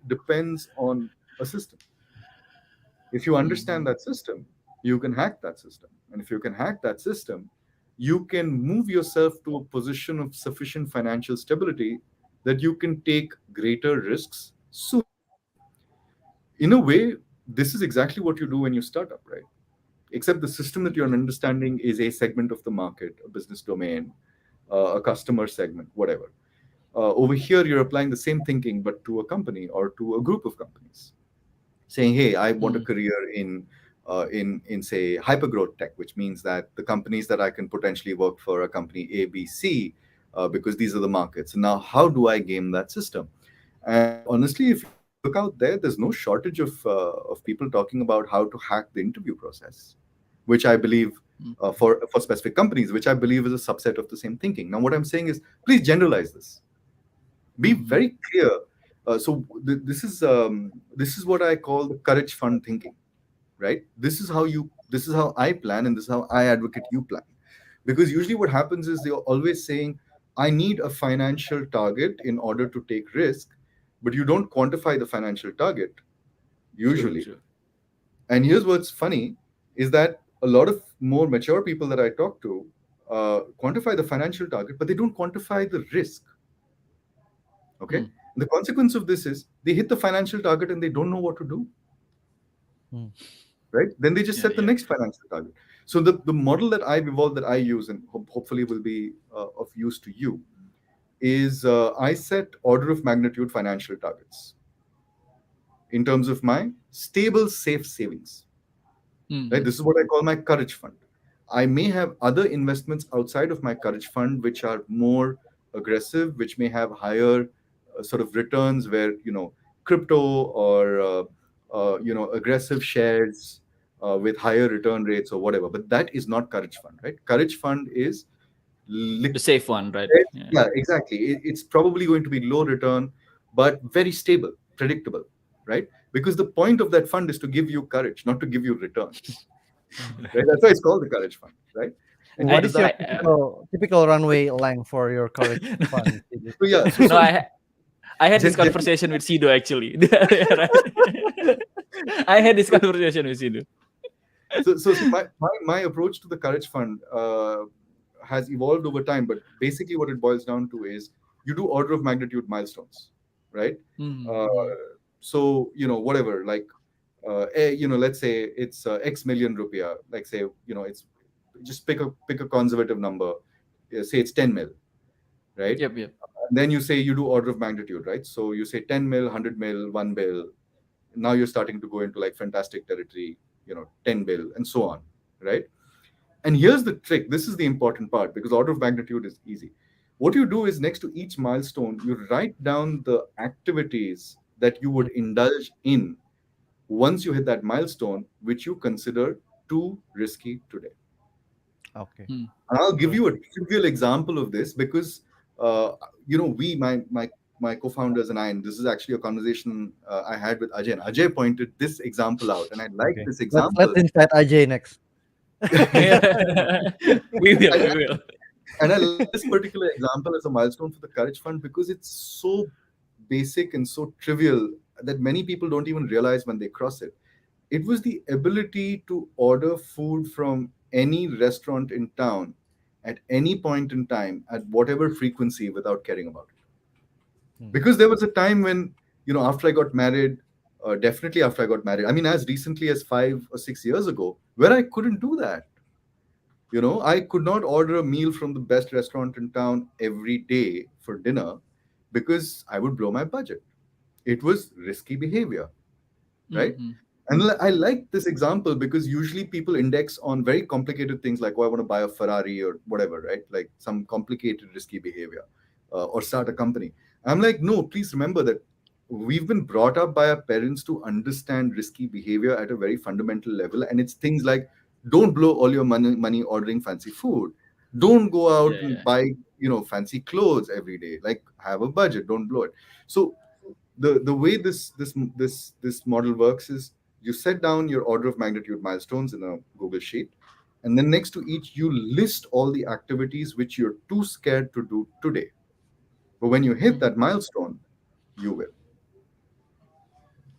Speaker 3: depends on a system. If you understand
Speaker 2: Mhm.
Speaker 3: that system, you can hack that system. And if you can hack that system, you can move yourself to a position of sufficient financial stability that you can take greater risks sooner. In a way, this is exactly what you do when you start up, right? Except the system that you're understanding is a segment of the market, a business domain, a customer segment, whatever. Over here, you're applying the same thinking, but to a company or to a group of companies, saying, "Hey, I want a
Speaker 2: Mm.
Speaker 3: career in say hypergrowth tech," which means that the companies that I can potentially work for are company A, B, C, because these are the markets. Now, how do I game that system? And honestly, if you look out there, there's no shortage of people talking about how to hack the interview process, which I believe
Speaker 2: Mm.
Speaker 3: for specific companies, which I believe is a subset of the same thinking. Now, what I'm saying is, please generalize this. Be
Speaker 2: Mhm.
Speaker 3: very clear. This is what I call the courage fund thinking, right? This is how I plan, and this is how I advocate you plan. Because usually what happens is they're always saying, I need a financial target in order to take risk, but you don't quantify the financial target
Speaker 2: True,
Speaker 3: usually.
Speaker 2: true.
Speaker 3: And here's what's funny is that a lot of more mature people that I talk to quantify the financial target, but they don't quantify the risk. Okay.
Speaker 2: Mm.
Speaker 3: And the consequence of this is they hit the financial target and they don't know what to do,
Speaker 1: Hmm.
Speaker 3: right? Then they just
Speaker 2: Yeah,
Speaker 3: set the
Speaker 2: yeah.
Speaker 3: next financial target. So the model that I've evolved, that I use, and hopefully will be of use to you, is I set order of magnitude financial targets in terms of my stable, safe savings. Right?
Speaker 2: Mhm.
Speaker 3: This is what I call my courage fund. I may have other investments outside of my courage fund which are more aggressive, which may have higher sort of returns, where crypto or aggressive shares with higher return rates or whatever. But that is not courage fund, right? Courage fund is
Speaker 2: The
Speaker 3: liquid.
Speaker 2: safe one, right? Yeah.
Speaker 3: Yeah, exactly. It's probably going to be low return, but very stable, predictable, right? Because the point of that fund is to give you courage, not to give you returns,
Speaker 1: Hmm.
Speaker 3: right? That's why it's called the courage fund, right? And what
Speaker 1: What
Speaker 2: I,
Speaker 3: does
Speaker 1: is your
Speaker 3: that
Speaker 2: I,
Speaker 3: mean?
Speaker 1: typical runway length for your courage fund? Sidu?
Speaker 3: So yeah,
Speaker 2: no, I had this
Speaker 3: gen-
Speaker 2: conversation with Sido actually. Right? I had this
Speaker 3: so,
Speaker 2: conversation with Sido.
Speaker 3: so see, my approach to the courage fund has evolved over time, but basically what it boils down to is you do order of magnitude milestones, right? Uh,
Speaker 2: Mm-hmm.
Speaker 3: so whatever, like let's say it's X million rupiah. Like say it's just pick a conservative number. Say it's 10 mil, right?
Speaker 2: Yep, yep.
Speaker 3: And then you say you do order of magnitude, right? So you say 10 mil, 100 mil, 1 bill. Now you're starting to go into like fantastic territory, 10 bill, and so on, right? And here's the trick. This is the important part, because order of magnitude is easy. What you do is, next to each milestone, you write down the activities that you would indulge in once you hit that milestone, which you consider too risky today.
Speaker 1: Okay.
Speaker 2: Mm.
Speaker 3: And I'll give
Speaker 1: So
Speaker 3: you a trivial example of this, because uh, we my co-founders and I, and this is actually a conversation I had with Ajay. And Ajay pointed this example out, and I like
Speaker 1: okay.
Speaker 3: this
Speaker 1: Let's
Speaker 3: example.
Speaker 1: invite Ajay next.
Speaker 2: We will,
Speaker 3: and,
Speaker 2: we will.
Speaker 3: and I like this particular example as a milestone for the Courage Fund, because it's so basic and so trivial that many people don't even realize when they cross it. It was the ability to order food from any restaurant in town at any point in time at whatever frequency without caring about it.
Speaker 1: Hmm.
Speaker 3: Because there was a time when, after I got married, definitely after I got married, I mean, as recently as 5 or 6 years ago, where I couldn't do that. I could not order a meal from the best restaurant in town every day for dinner, because I would blow my budget. It was risky behavior, right?
Speaker 2: Mm-hmm.
Speaker 3: And I like this example because usually people index on very complicated things like, oh, I want to buy a Ferrari or whatever, right? Like some complicated, risky behavior, or start a company. I'm like, no, please remember that we've been brought up by our parents to understand risky behavior at a very fundamental level. And it's things like, don't blow all your money ordering fancy food. Don't go out
Speaker 2: Yeah,
Speaker 3: and
Speaker 2: yeah.
Speaker 3: buy, fancy clothes every day. Like, have a budget, don't blow it. So the way this model works is, you set down your order of magnitude milestones in a Google sheet, and then next to each you list all the activities which you're too scared to do today. But when you hit
Speaker 2: Mhm.
Speaker 3: that milestone, you will.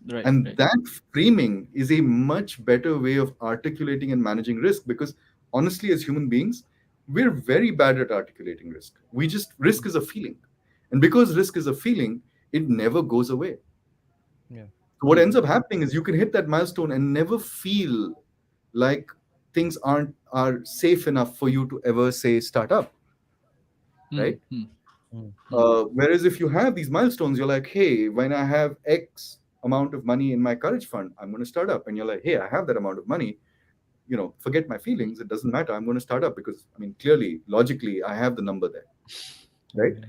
Speaker 2: Right,
Speaker 3: And
Speaker 2: right.
Speaker 3: that framing is a much better way of articulating and managing risk, because honestly, as human beings, we're very bad at articulating risk. Risk is a feeling. And because risk is a feeling, it never goes away.
Speaker 1: Yeah.
Speaker 3: So what ends
Speaker 2: Mm.
Speaker 3: up happening is you can hit that milestone and never feel like things are safe enough for you to ever say start up,
Speaker 2: Mm.
Speaker 3: right?
Speaker 2: Mm.
Speaker 1: Mm.
Speaker 2: Mm.
Speaker 3: Whereas if you have these milestones, you're like, hey, when I have X amount of money in my courage fund, I'm going to start up. And you're like, hey, I have that amount of money. Forget my
Speaker 2: Mm.
Speaker 3: feelings. It doesn't matter. I'm going to start up because, I mean, clearly, logically, I have the number there,
Speaker 1: Yeah.
Speaker 3: right?
Speaker 1: Yeah.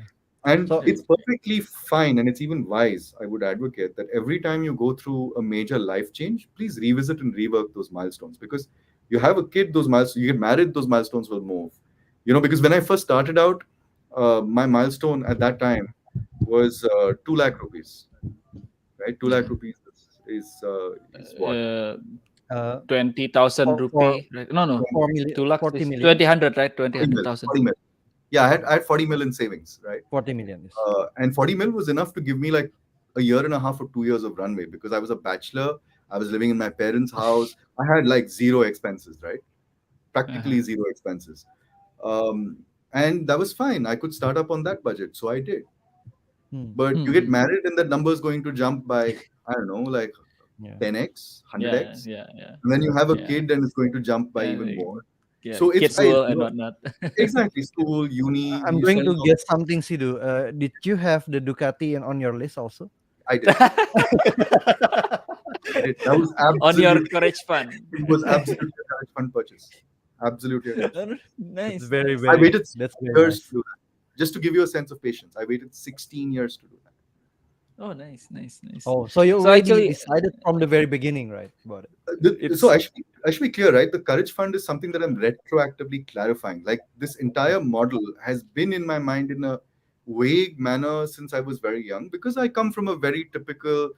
Speaker 3: And
Speaker 1: So
Speaker 2: Right.
Speaker 3: it's perfectly fine, and it's even wise, I would advocate, that every time you go through a major life change, please revisit and rework those milestones, because you have a kid, those milestones, you get married, those milestones will move. Because when I first started out, my milestone at that time was 2 lakh rupees, right? 2 lakh
Speaker 2: Yeah.
Speaker 3: rupees is what?
Speaker 2: Uh,
Speaker 1: uh,
Speaker 2: 20,000
Speaker 1: for
Speaker 2: rupee, right? No, no.
Speaker 1: 4 million,
Speaker 2: 2 lakhs
Speaker 1: 40
Speaker 2: is
Speaker 1: million,
Speaker 2: 20,000, right?
Speaker 3: 40 mil,
Speaker 2: 20,000.
Speaker 3: 40 mil. Yeah, I had 40 mil in savings, right?
Speaker 1: 40 million is.
Speaker 3: And 40 mil was enough to give me like a year and a half or 2 years of runway, because I was a bachelor. I was living in my parents' house. I had like zero expenses, right?
Speaker 2: Uh-huh.
Speaker 3: Practically zero expenses. Um, and that was fine. I could start up on that budget. So I did.
Speaker 1: Hmm.
Speaker 3: But you get
Speaker 2: Mm-hmm.
Speaker 3: married and that number is going to jump by, I don't know, like
Speaker 1: Yeah.
Speaker 3: 10x,
Speaker 2: Yeah,
Speaker 3: 100x.
Speaker 2: yeah, yeah,
Speaker 3: And then you have a
Speaker 2: yeah.
Speaker 3: kid and it's going to jump by
Speaker 2: And
Speaker 3: even more.
Speaker 2: yeah,
Speaker 3: So it's
Speaker 2: kids
Speaker 3: wise,
Speaker 2: will and whatnot.
Speaker 3: exactly. School, uni,
Speaker 1: I'm
Speaker 3: you
Speaker 1: going
Speaker 3: sell
Speaker 1: to
Speaker 3: off.
Speaker 1: guess something, Sidu. Did you have the Ducati on your list also?
Speaker 3: I did. I did. That was
Speaker 2: On your
Speaker 3: absolutely,
Speaker 2: courage fund.
Speaker 3: it was absolutely a courage fund purchase. Absolutely a courage fund.
Speaker 1: It's
Speaker 2: Nice,
Speaker 1: very,
Speaker 2: nice,
Speaker 3: I
Speaker 1: very.
Speaker 2: nice.
Speaker 3: waited
Speaker 1: That's
Speaker 3: 16
Speaker 1: very
Speaker 3: years to
Speaker 1: nice.
Speaker 3: do that. Just to give you a sense of patience, I waited 16 years to do that.
Speaker 2: Oh, nice, nice, nice.
Speaker 1: Oh, so you
Speaker 2: So
Speaker 1: already
Speaker 2: actually,
Speaker 1: decided from the very beginning, right, about it?
Speaker 3: So
Speaker 2: it's
Speaker 3: I should be clear, right? The courage fund is something that I'm retroactively clarifying. Like, this entire model has been in my mind in a vague manner since I was very young, because I come from a very typical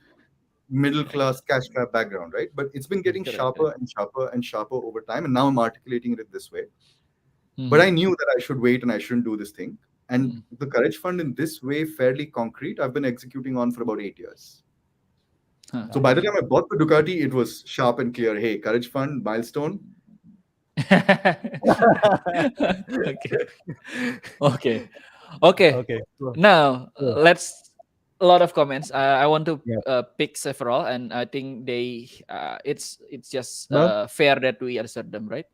Speaker 3: middle
Speaker 2: yeah,
Speaker 3: class cash trap background, right? But it's been
Speaker 1: Mm.
Speaker 3: getting
Speaker 2: correct,
Speaker 3: sharper
Speaker 2: correct.
Speaker 3: and sharper and sharper over time, and now I'm articulating it this way. But
Speaker 2: Mm-hmm.
Speaker 3: I knew that I should wait and I shouldn't do this thing. And
Speaker 2: Mm-hmm.
Speaker 3: the courage fund in this way, fairly concrete, I've been executing on for about 8 years.
Speaker 2: Huh.
Speaker 3: So by the
Speaker 1: Nice.
Speaker 3: time I bought the Ducati, it was sharp and clear. Hey, courage fund milestone.
Speaker 2: Okay, okay, okay.
Speaker 1: Okay. Cool.
Speaker 2: Now
Speaker 1: Cool.
Speaker 2: let's a lot of comments. I want to
Speaker 1: Yeah.
Speaker 2: pick several, and I think it's just
Speaker 1: Well,
Speaker 2: fair that we answer them, right?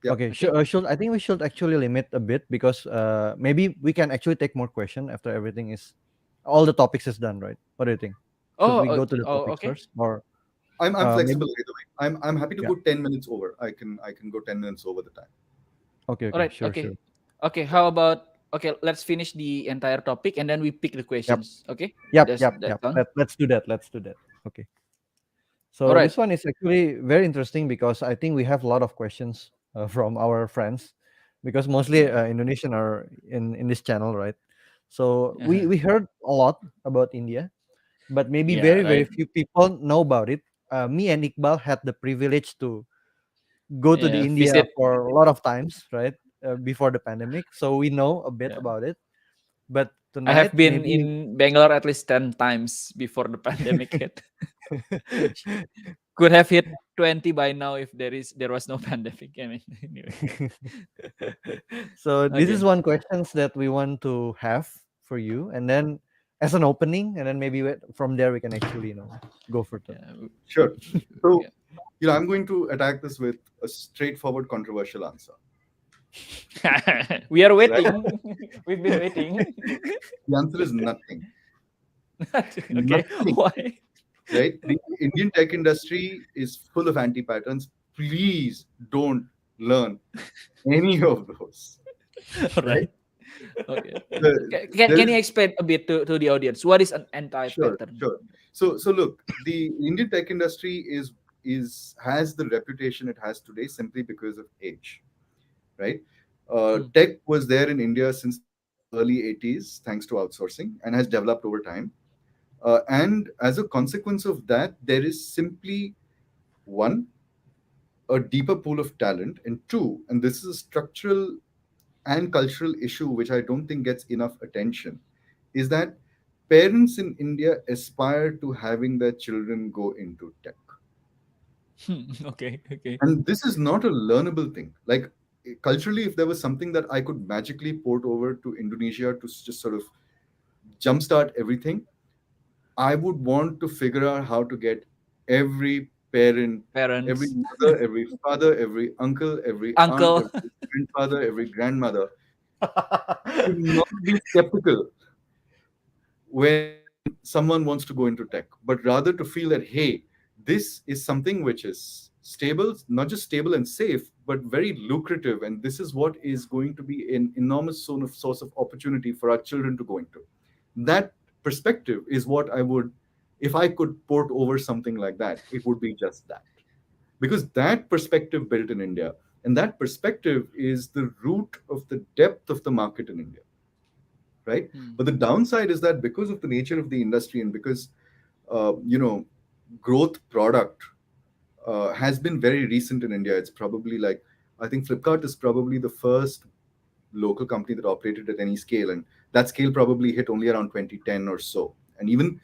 Speaker 3: Yeah,
Speaker 1: okay.
Speaker 2: Okay.
Speaker 1: Should I think we should actually limit a bit because maybe we can actually take more question after everything is all the topics is done, right? What do you think? Should we
Speaker 2: Oh,
Speaker 1: go to the topics
Speaker 2: okay.
Speaker 1: first, or
Speaker 3: I'm
Speaker 1: maybe?
Speaker 3: flexible either way. I'm happy to
Speaker 1: Yeah.
Speaker 3: go 10 minutes over. I can go 10 minutes over the time.
Speaker 1: Okay.
Speaker 2: All
Speaker 1: Okay.
Speaker 2: right.
Speaker 1: Sure.
Speaker 2: Okay.
Speaker 1: Sure.
Speaker 2: Okay. How about okay? Let's finish the entire topic and then we pick the
Speaker 1: Yep.
Speaker 2: questions. Okay.
Speaker 1: Yep.
Speaker 2: That's
Speaker 1: Yep.
Speaker 2: that
Speaker 1: Yep.
Speaker 2: sound.
Speaker 1: Let's do that. Let's do that. Okay.
Speaker 2: All
Speaker 1: So
Speaker 2: right.
Speaker 1: this one is actually very interesting because I think we have a lot of questions from our friends because mostly
Speaker 2: Yeah.
Speaker 1: Indonesian are in this channel, right? So we
Speaker 2: Uh-huh.
Speaker 1: we heard a lot about India, but maybe
Speaker 2: Yeah.
Speaker 1: very
Speaker 2: Right.
Speaker 1: few people know about it. Me and Iqbal had the privilege to go to the
Speaker 2: Yeah.
Speaker 1: India
Speaker 2: Visit.
Speaker 1: for a lot of times, right? Before the pandemic, so we know a bit
Speaker 2: Yeah.
Speaker 1: about it. But
Speaker 2: I have
Speaker 1: tonight,
Speaker 2: been
Speaker 1: maybe
Speaker 2: in Bangalore at least 10 times before the pandemic hit. Could have hit 20 by now if there was no pandemic. I mean, anyway.
Speaker 1: so this is
Speaker 2: Okay.
Speaker 1: one questions that we want to have for you, and then as an opening, and then maybe from there we can actually go further.
Speaker 2: Yeah.
Speaker 3: Sure.
Speaker 2: Yeah.
Speaker 3: So, I'm going to attack this with a straightforward, controversial answer.
Speaker 2: We are
Speaker 3: Right?
Speaker 2: waiting. We've been waiting.
Speaker 3: The answer is nothing.
Speaker 2: Okay.
Speaker 3: Nothing.
Speaker 2: Why?
Speaker 3: Right? The Indian tech industry is full of anti patterns. Please don't learn any of those.
Speaker 2: All
Speaker 3: Right?
Speaker 2: right. Okay.
Speaker 3: The, there
Speaker 2: Can
Speaker 3: is
Speaker 2: you explain a bit to the audience what is an
Speaker 3: Sure,
Speaker 2: anti-pattern?
Speaker 3: sure. So look, the Indian tech industry is has the reputation it has today simply because of age, right?
Speaker 2: Hmm.
Speaker 3: Tech was there in India since the early 80s, thanks to outsourcing, and has developed over time. And as a consequence of that, there is simply one, a deeper pool of talent, and two, and this is a structural and cultural issue which I don't think gets enough attention, is that parents in India aspire to having their children go into tech.
Speaker 2: Okay. Okay.
Speaker 3: And this is not a learnable thing. Like culturally, if there was something that I could magically port over to Indonesia to just sort of jumpstart everything, I would want to figure out how to get every parent, every
Speaker 2: Parents,
Speaker 3: mother, every father, every uncle, every aunt,
Speaker 2: uncle.
Speaker 3: every grandfather, every grandmother to not be skeptical when someone wants to go into tech, but rather to feel that, hey, this is something which is stable, not just stable and safe, but very lucrative. And this is what is going to be an enormous source of opportunity for our children to go into. That perspective is what I would, if I could port over something like that, it would be just that. Because that perspective built in India, and that perspective is the root of the depth of the market in India, right?
Speaker 2: Hmm.
Speaker 3: But the downside is that because of the nature of the industry and because you know growth product has been very recent in India. It's probably like, I think Flipkart is probably the first local company that operated at any scale, and that scale probably hit only around 2010 or so. And even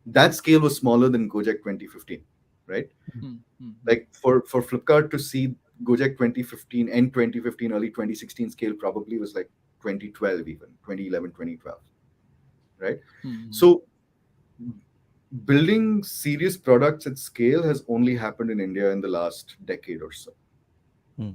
Speaker 3: that scale was smaller than Gojek 2015, right?
Speaker 2: Hmm. Hmm. Hmm.
Speaker 3: Like for Flipkart to see Gojek 2015 and 2015, early 2016 scale probably was like 2012, even 2011, 2012, right?
Speaker 2: Hmm.
Speaker 3: So building serious products at scale has only happened in India in the last decade or so.
Speaker 1: Hmm.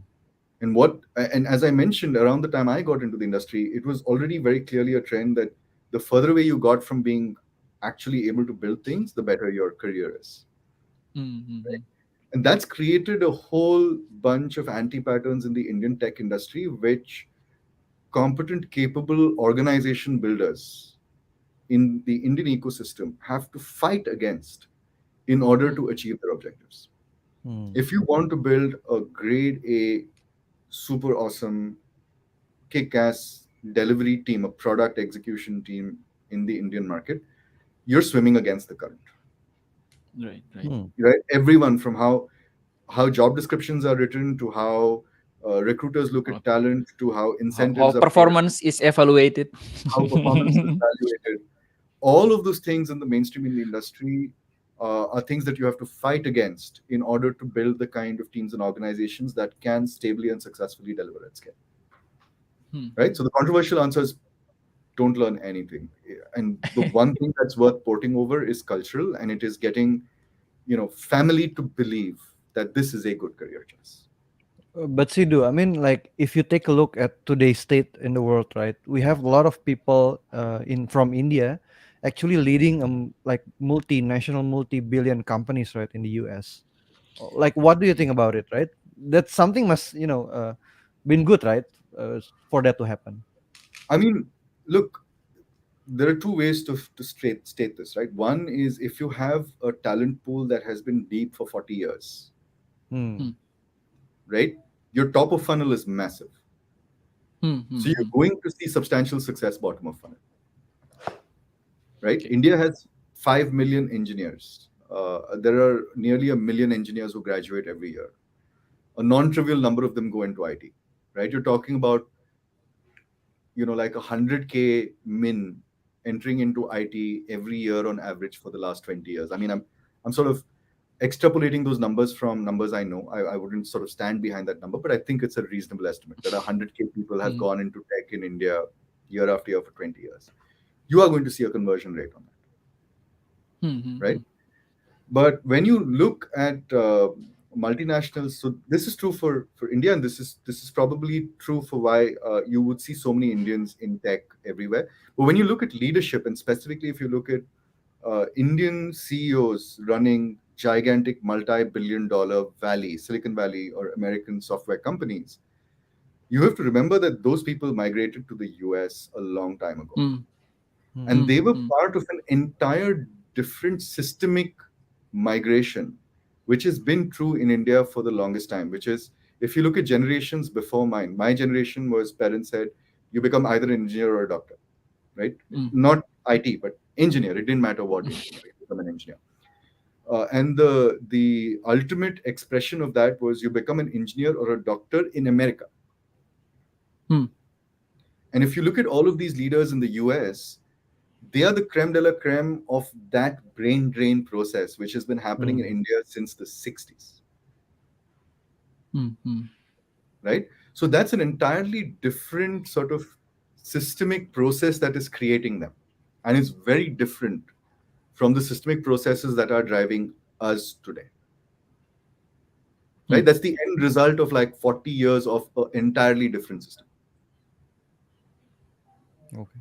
Speaker 3: And as I mentioned, around the time I got into the industry, it was already very clearly a trend that the further away you got from being actually able to build things, the better your career is.
Speaker 2: Hmm. Hmm. Hmm.
Speaker 3: And that's created a whole bunch of anti patterns in the Indian tech industry, which competent, capable organization builders in the Indian ecosystem have to fight against in order
Speaker 2: Hmm.
Speaker 3: to achieve their objectives.
Speaker 1: Hmm.
Speaker 3: If you want to build a grade A, super awesome, kick ass delivery team, a product execution team in the Indian market, you're swimming against the current.
Speaker 2: Right. Right.
Speaker 1: Hmm.
Speaker 3: Right? Everyone from how job descriptions are written to how recruiters look
Speaker 2: Uh,
Speaker 3: at talent to how
Speaker 2: how
Speaker 3: incentives are paid,
Speaker 2: performance is evaluated.
Speaker 3: how performance is evaluated. All of those things in the mainstream in the industry are things that you have to fight against in order to build the kind of teams and organizations that can stably and successfully deliver at scale.
Speaker 2: Hmm.
Speaker 3: Right? So the controversial answer is don't learn anything. And the one thing that's worth porting over is cultural, and it is getting family to believe that this is a good career choice.
Speaker 1: But Sidu, I mean, like if you take a look at today's state in the world, right? We have a lot of people in from India actually leading like multinational, multi-billion companies, right, in the US. Like, what do you think about it, right? That something must, been good, right, for that to happen.
Speaker 3: I mean, look, there are two ways to state this, right? One is if you have a talent pool that has been deep for 40 years,
Speaker 1: Hmm.
Speaker 2: Hmm.
Speaker 3: right? Your top of funnel is massive.
Speaker 2: Hmm. Hmm.
Speaker 3: So you're
Speaker 2: Hmm.
Speaker 3: going to see substantial success bottom of funnel, right?
Speaker 2: Okay.
Speaker 3: India has 5 million engineers. There are nearly a million engineers who graduate every year. A non-trivial number of them go into IT, right? You're talking about, like 100K min entering into IT every year on average for the last 20 years. I mean, I'm sort of extrapolating those numbers from numbers I know. I wouldn't sort of stand behind that number, but I think it's a reasonable estimate that 100K people have
Speaker 2: Hmm.
Speaker 3: gone into tech in India year after year for 20 years. You are going to see a conversion rate on that,
Speaker 2: Hmm. Hmm.
Speaker 3: right?
Speaker 2: Hmm.
Speaker 3: But when you look at multinationals, so this is true for India, and this is probably true for why you would see so many Indians in tech everywhere. But when you look at leadership, and specifically if you look at Indian CEOs running gigantic multi-billion-dollar Silicon Valley or American software companies, you have to remember that those people migrated to the US a long time ago,
Speaker 2: Hmm.
Speaker 3: and
Speaker 1: Hmm.
Speaker 2: Hmm.
Speaker 3: they were
Speaker 2: Hmm.
Speaker 3: part of an entire different systemic migration, which has been true in India for the longest time, which is If you look at generations before mine, my generation was parents said, you become either an engineer or a doctor, right?
Speaker 2: Mm.
Speaker 3: Not IT, but engineer. It didn't matter what engineer, you become an engineer. And the ultimate expression of that was you become an engineer or a doctor in America.
Speaker 2: Mm.
Speaker 3: And if you look at all of these leaders in the US, they are the creme de la creme of that brain drain process, which has been happening in
Speaker 1: Mm.
Speaker 3: India since the 60s,
Speaker 2: Mm. Mm.
Speaker 3: right? So that's an entirely different sort of systemic process that is creating them. And it's very different from the systemic processes that are driving us today, right?
Speaker 2: Mm.
Speaker 3: That's the end result of like 40 years of an entirely different system.
Speaker 1: Okay.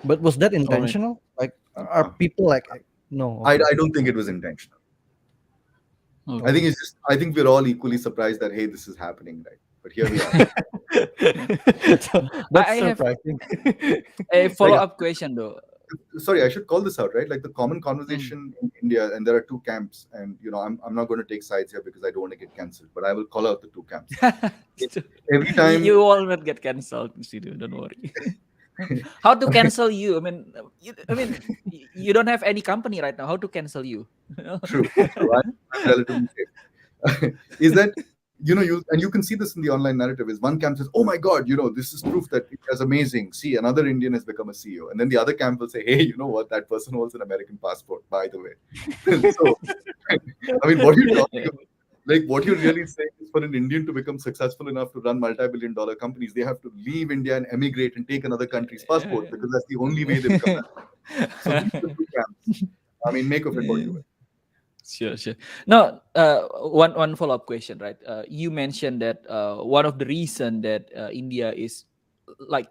Speaker 1: But was that
Speaker 2: All right.
Speaker 1: intentional? Like, are
Speaker 3: Uh,
Speaker 1: people like, no?
Speaker 3: I,
Speaker 1: Okay.
Speaker 3: I don't think it was intentional. I
Speaker 2: Okay.
Speaker 3: think
Speaker 1: Okay.
Speaker 3: it's just, I think we're all equally surprised that, hey, this is happening, right? But here we are.
Speaker 2: Yeah.
Speaker 1: So
Speaker 2: I
Speaker 1: that's
Speaker 2: have
Speaker 1: surprising.
Speaker 2: a
Speaker 3: Like,
Speaker 2: follow up question though.
Speaker 3: sorry, I should call this out, right? Like the common
Speaker 2: Mm.
Speaker 3: conversation in India, and there are two camps, and I'm not going to take sides here because I don't want to get cancelled, but I will call out the two camps. Every
Speaker 2: You
Speaker 3: time,
Speaker 2: will not get cancelled, Sidu. Don't worry. How to cancel you? I mean, you don't have any company right now. How to cancel you?
Speaker 3: true, true, I'm relatively safe. Is that and you can see this in the online narrative. Is one camp says, "Oh my God, this is proof that India is amazing. See, another Indian has become a CEO," and then the other camp will say, "Hey, you know what? That person holds an American passport, by the way." So, I mean, what are you talking about? Like, what you're really saying is for an Indian to become successful enough to run multi-billion-dollar companies, they have to leave India and emigrate and take another country's passport because that's the only way they become that. So these are the two camps. I mean, make of it what you will.
Speaker 2: Sure, sure. No, one follow up question, right? You mentioned that one of the reason that India is like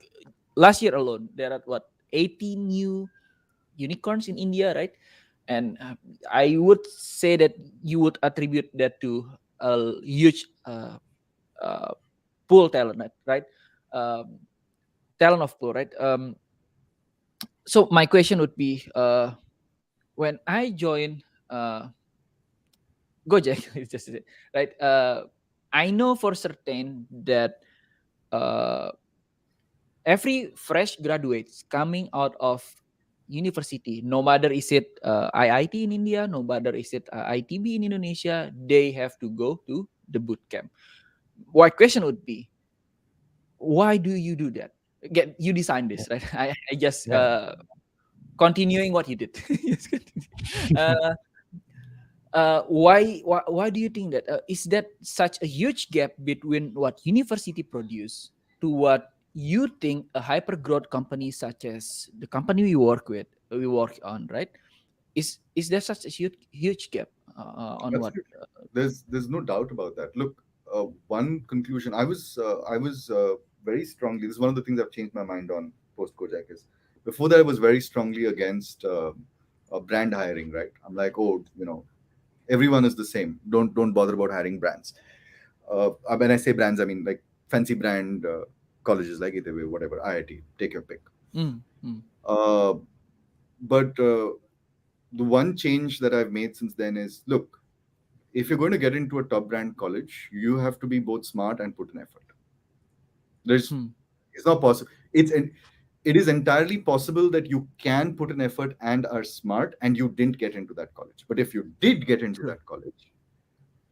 Speaker 2: last year alone there are what 80 new unicorns in India, right? And I would say that you would attribute that to a huge uh, pool talent, right? Um, Talent of pool, right? So my question would be, when I join Gojek, it's just right. I know for certain that uh, every fresh graduates coming out of university, no matter is it IIT in India, no matter is it ITB in Indonesia, they have to go to the boot camp. My question would be, why do you do that? Again, you designed this, right? I just
Speaker 1: Yeah.
Speaker 2: continuing what you did. Yes, continue. uh, why do you think that is that such a huge gap between what university produce to what you think a hyper growth company such as the company we work on, right? Is there such a huge gap on what
Speaker 3: Absolutely. There's no doubt about that. Look, one conclusion I was very strongly. This is one of the things I've changed my mind on post Kojak is before that I was very strongly against brand hiring. Right? I'm like, oh, everyone is the same. Don't bother about hiring brands. When I say brands, I mean like fancy brand colleges like either whatever IIT. Take your pick.
Speaker 2: mm, mm,
Speaker 3: Uh, but the one change that I've made since then is look, if you're going to get into a top brand college, you have to be both smart and put in effort. There's
Speaker 2: mm,
Speaker 3: it's not possible. It is entirely possible that you can put an effort and are smart and you didn't get into that college. But if you did get into
Speaker 2: true.
Speaker 3: that college,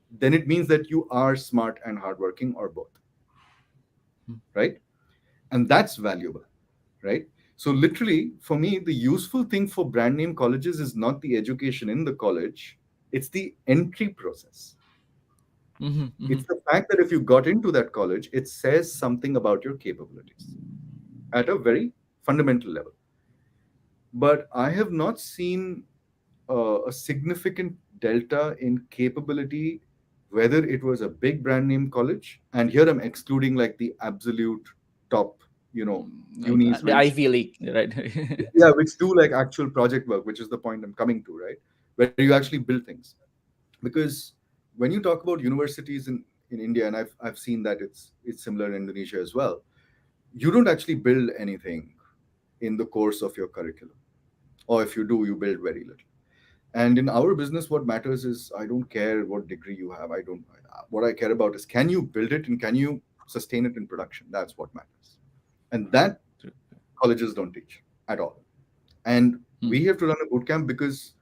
Speaker 3: then it means that you are smart and hardworking or both,
Speaker 2: Mm,
Speaker 3: right? And that's valuable, right? So literally, for me, the useful thing for brand name colleges is not the education in the college, it's the entry process.
Speaker 2: mhm,
Speaker 3: It's
Speaker 2: mhm,
Speaker 3: the fact that if you got into that college, it says something about your capabilities at a very fundamental level. But I have not seen a significant delta in capability, whether it was a big brand name college, and here I'm excluding like the absolute top,
Speaker 2: like
Speaker 3: unis
Speaker 2: the
Speaker 3: which,
Speaker 2: Ivy League, right?
Speaker 3: yeah, which do like actual project work, which is the point I'm coming to, right? Where you actually build things. Because when you talk about universities in India, and I've seen that it's similar in Indonesia as well, you don't actually build anything in the course of your curriculum. Or if you do, you build very little. And in our business, what matters is I don't care what degree you have. I don't. What I care about is can you build it and can you sustain it in production? That's what matters, and that
Speaker 2: True.
Speaker 3: colleges don't teach at all. And
Speaker 2: Hmm.
Speaker 3: we have to run a boot camp because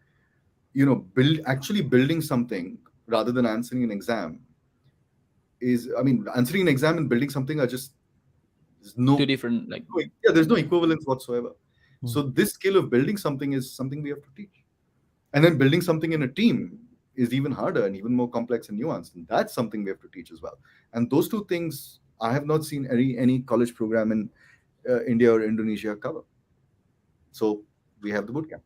Speaker 3: building something rather than answering an exam is. I mean, answering an exam and building something are just there's
Speaker 2: Two
Speaker 3: no
Speaker 2: different like
Speaker 3: yeah, there's no
Speaker 2: yeah.
Speaker 3: equivalence whatsoever.
Speaker 1: Mm.
Speaker 3: So this skill of building something is something we have to teach. And then building something in a team is even harder and even more complex and nuanced. And that's something we have to teach as well. And those two things, I have not seen any college program in India or Indonesia cover. So we have the bootcamp.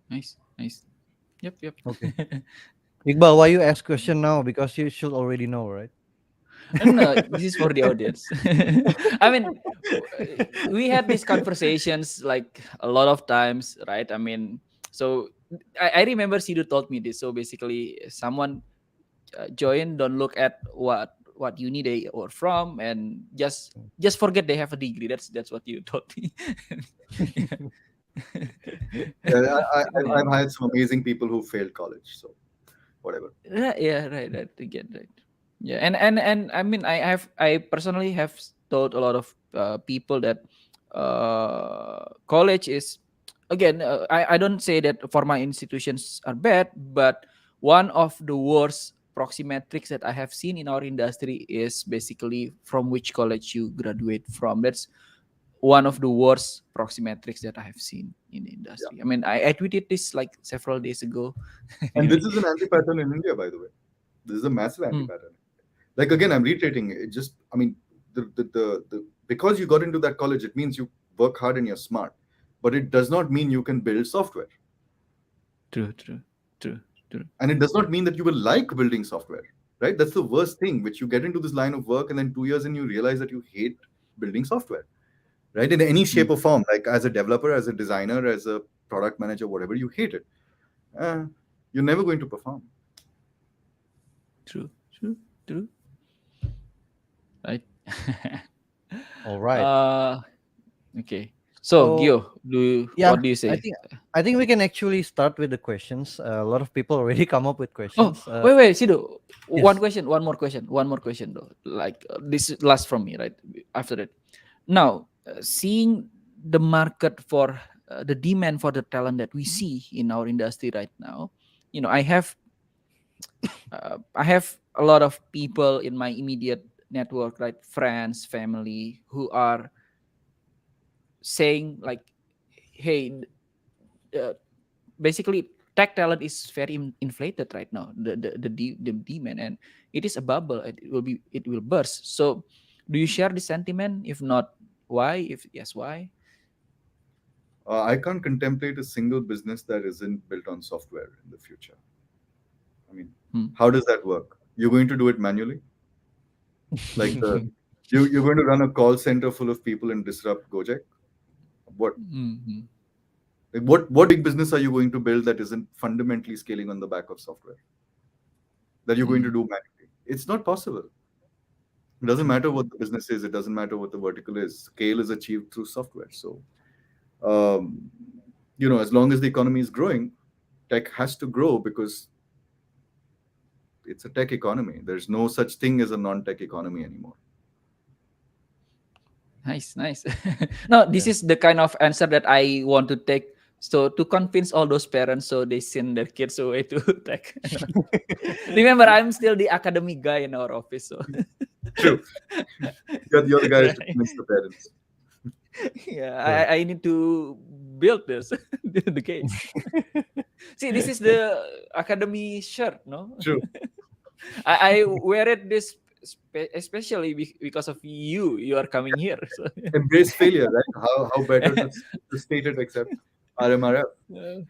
Speaker 2: Nice, nice. Yep, yep.
Speaker 1: Okay. Iqbal, why you ask question now? Because you should already know, right?
Speaker 2: And this is for the audience. I mean, we had these conversations like a lot of times, right? I mean, so I remember Sidu told me this. So basically, someone join, don't look at what uni they are from, and just forget they have a degree. That's what you told me. Yeah.
Speaker 3: Yeah,
Speaker 2: Yeah.
Speaker 3: I've hired some amazing people who failed college. So whatever.
Speaker 2: Right, yeah, right, right. To get right. Yeah, and I mean, I personally have told a lot of people that college is again. I don't say that formal institutions are bad, but one of the worst proxymetrics that I have seen in our industry is basically from which college you graduate from. That's one of the worst proxymetrics that I have seen in the
Speaker 3: Yeah.
Speaker 2: industry. I mean, I tweeted this like several days ago.
Speaker 3: And this is an anti-pattern in India, by the way. This is a massive
Speaker 2: Hmm.
Speaker 3: anti-pattern. Like again, I'm reiterating it. Just I mean, the because you got into that college, it means you work hard and you're smart. But it does not mean you can build software.
Speaker 2: True, true, true, true.
Speaker 3: And it does not mean that you will like building software, right? That's the worst thing, which you get into this line of work and then 2 years and you realize that you hate building software, right? In any
Speaker 2: Hmm.
Speaker 3: shape or form, like as a developer, as a designer, as a product manager, whatever, you hate it. Uh, you're never going to perform.
Speaker 2: True, true, true. Right.
Speaker 1: All right.
Speaker 2: uh, okay. So,
Speaker 1: So
Speaker 2: Gio,
Speaker 1: yeah,
Speaker 2: what do you
Speaker 1: I
Speaker 2: say?
Speaker 1: think I think we can actually start with the questions. A lot of people already come up with
Speaker 2: Oh,
Speaker 1: questions.
Speaker 2: wait, Sido. One
Speaker 1: Yes.
Speaker 2: question, one more question though. Like this is last from me, right? After that. Now, seeing the market for the demand for the talent that we see in our industry right now, I have a lot of people in my immediate network, right? Friends, family, who are saying like, "Hey, uh, basically, tech talent is very inflated right now. The demand, and it is a bubble. And it will burst." So, do you share the sentiment? If not, why? If yes, why?
Speaker 3: I can't contemplate a single business that isn't built on software in the future. I mean,
Speaker 2: Hmm.
Speaker 3: how does that work? You're going to do it manually? Like you're going to run a call center full of people and disrupt Gojek? What
Speaker 2: Mhm.
Speaker 3: what big business are you going to build that isn't fundamentally scaling on the back of software? That you're going to
Speaker 2: Mm.
Speaker 3: do manually? It's not possible. It doesn't
Speaker 2: True,
Speaker 3: matter
Speaker 2: true.
Speaker 3: what the business is. It doesn't matter what the vertical is. Scale is achieved through software. So, um, as long as the economy is growing, tech has to grow because it's a tech economy. There's no such thing as a non-tech economy anymore.
Speaker 2: Nice, nice. No, this
Speaker 1: Yeah.
Speaker 2: is the kind of answer that I want to take. So to convince all those parents, so they send their kids away to tech. Remember, I'm still the academic guy in our office. So
Speaker 3: True. You're the guys to
Speaker 2: right.
Speaker 3: convince the parents.
Speaker 2: Yeah,
Speaker 1: Sure.
Speaker 2: I need to build this the case. See, this is the academy shirt, no?
Speaker 3: True.
Speaker 2: I wear it this especially because of you. You are coming here, so.
Speaker 3: Embrace failure, right? How better to state it except RMRF.
Speaker 2: Uh,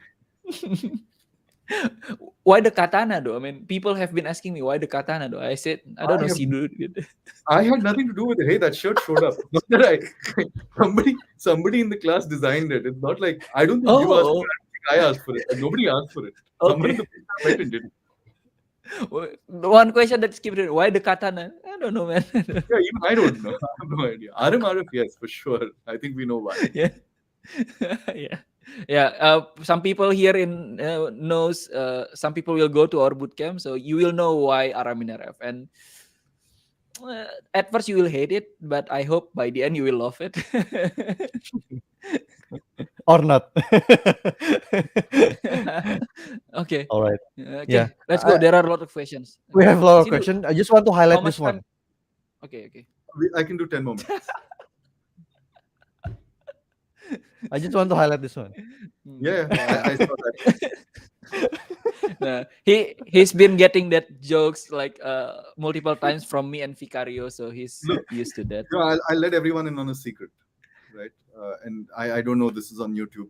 Speaker 2: why the katana though? I mean, people have been asking me why the katana though. I said I don't
Speaker 3: I
Speaker 2: know,
Speaker 3: have
Speaker 2: see dude.
Speaker 3: I had nothing to do with it. Hey, that shirt showed up. Not that somebody in the class designed it. It's not like I don't think you asked for
Speaker 2: Oh,
Speaker 3: it. I think I asked for it. And nobody asked for it. Someone in
Speaker 2: okay.
Speaker 3: the picture went and did it.
Speaker 2: The one question that keeps it, why the katana? I don't know, man.
Speaker 3: Yeah, even I don't know. I have no idea. RMRF, yes, for sure. I think we know why.
Speaker 2: Yeah, yeah. Yeah, some people here in knows. Some people will go to our boot camp, so you will know why Aramin RF. And at first you will hate it, but I hope by the end you will love it.
Speaker 1: Or not.
Speaker 2: Okay,
Speaker 1: All right. Yeah.
Speaker 2: okay, let's go. There are a lot of questions.
Speaker 1: We have a lot of
Speaker 2: Sidu,
Speaker 1: questions. I just want to
Speaker 2: how
Speaker 1: highlight this
Speaker 2: much
Speaker 1: one.
Speaker 2: time? Okay, okay.
Speaker 3: I can do 10 more minutes.
Speaker 1: I just want to highlight this one.
Speaker 3: Yeah,
Speaker 2: Yeah.
Speaker 3: I saw that.
Speaker 2: Nah, he's been getting that jokes like multiple times from me and Vicario, so he's
Speaker 3: Look,
Speaker 2: used to that.
Speaker 3: I'll let everyone in on a secret, right? And I don't know this is on YouTube.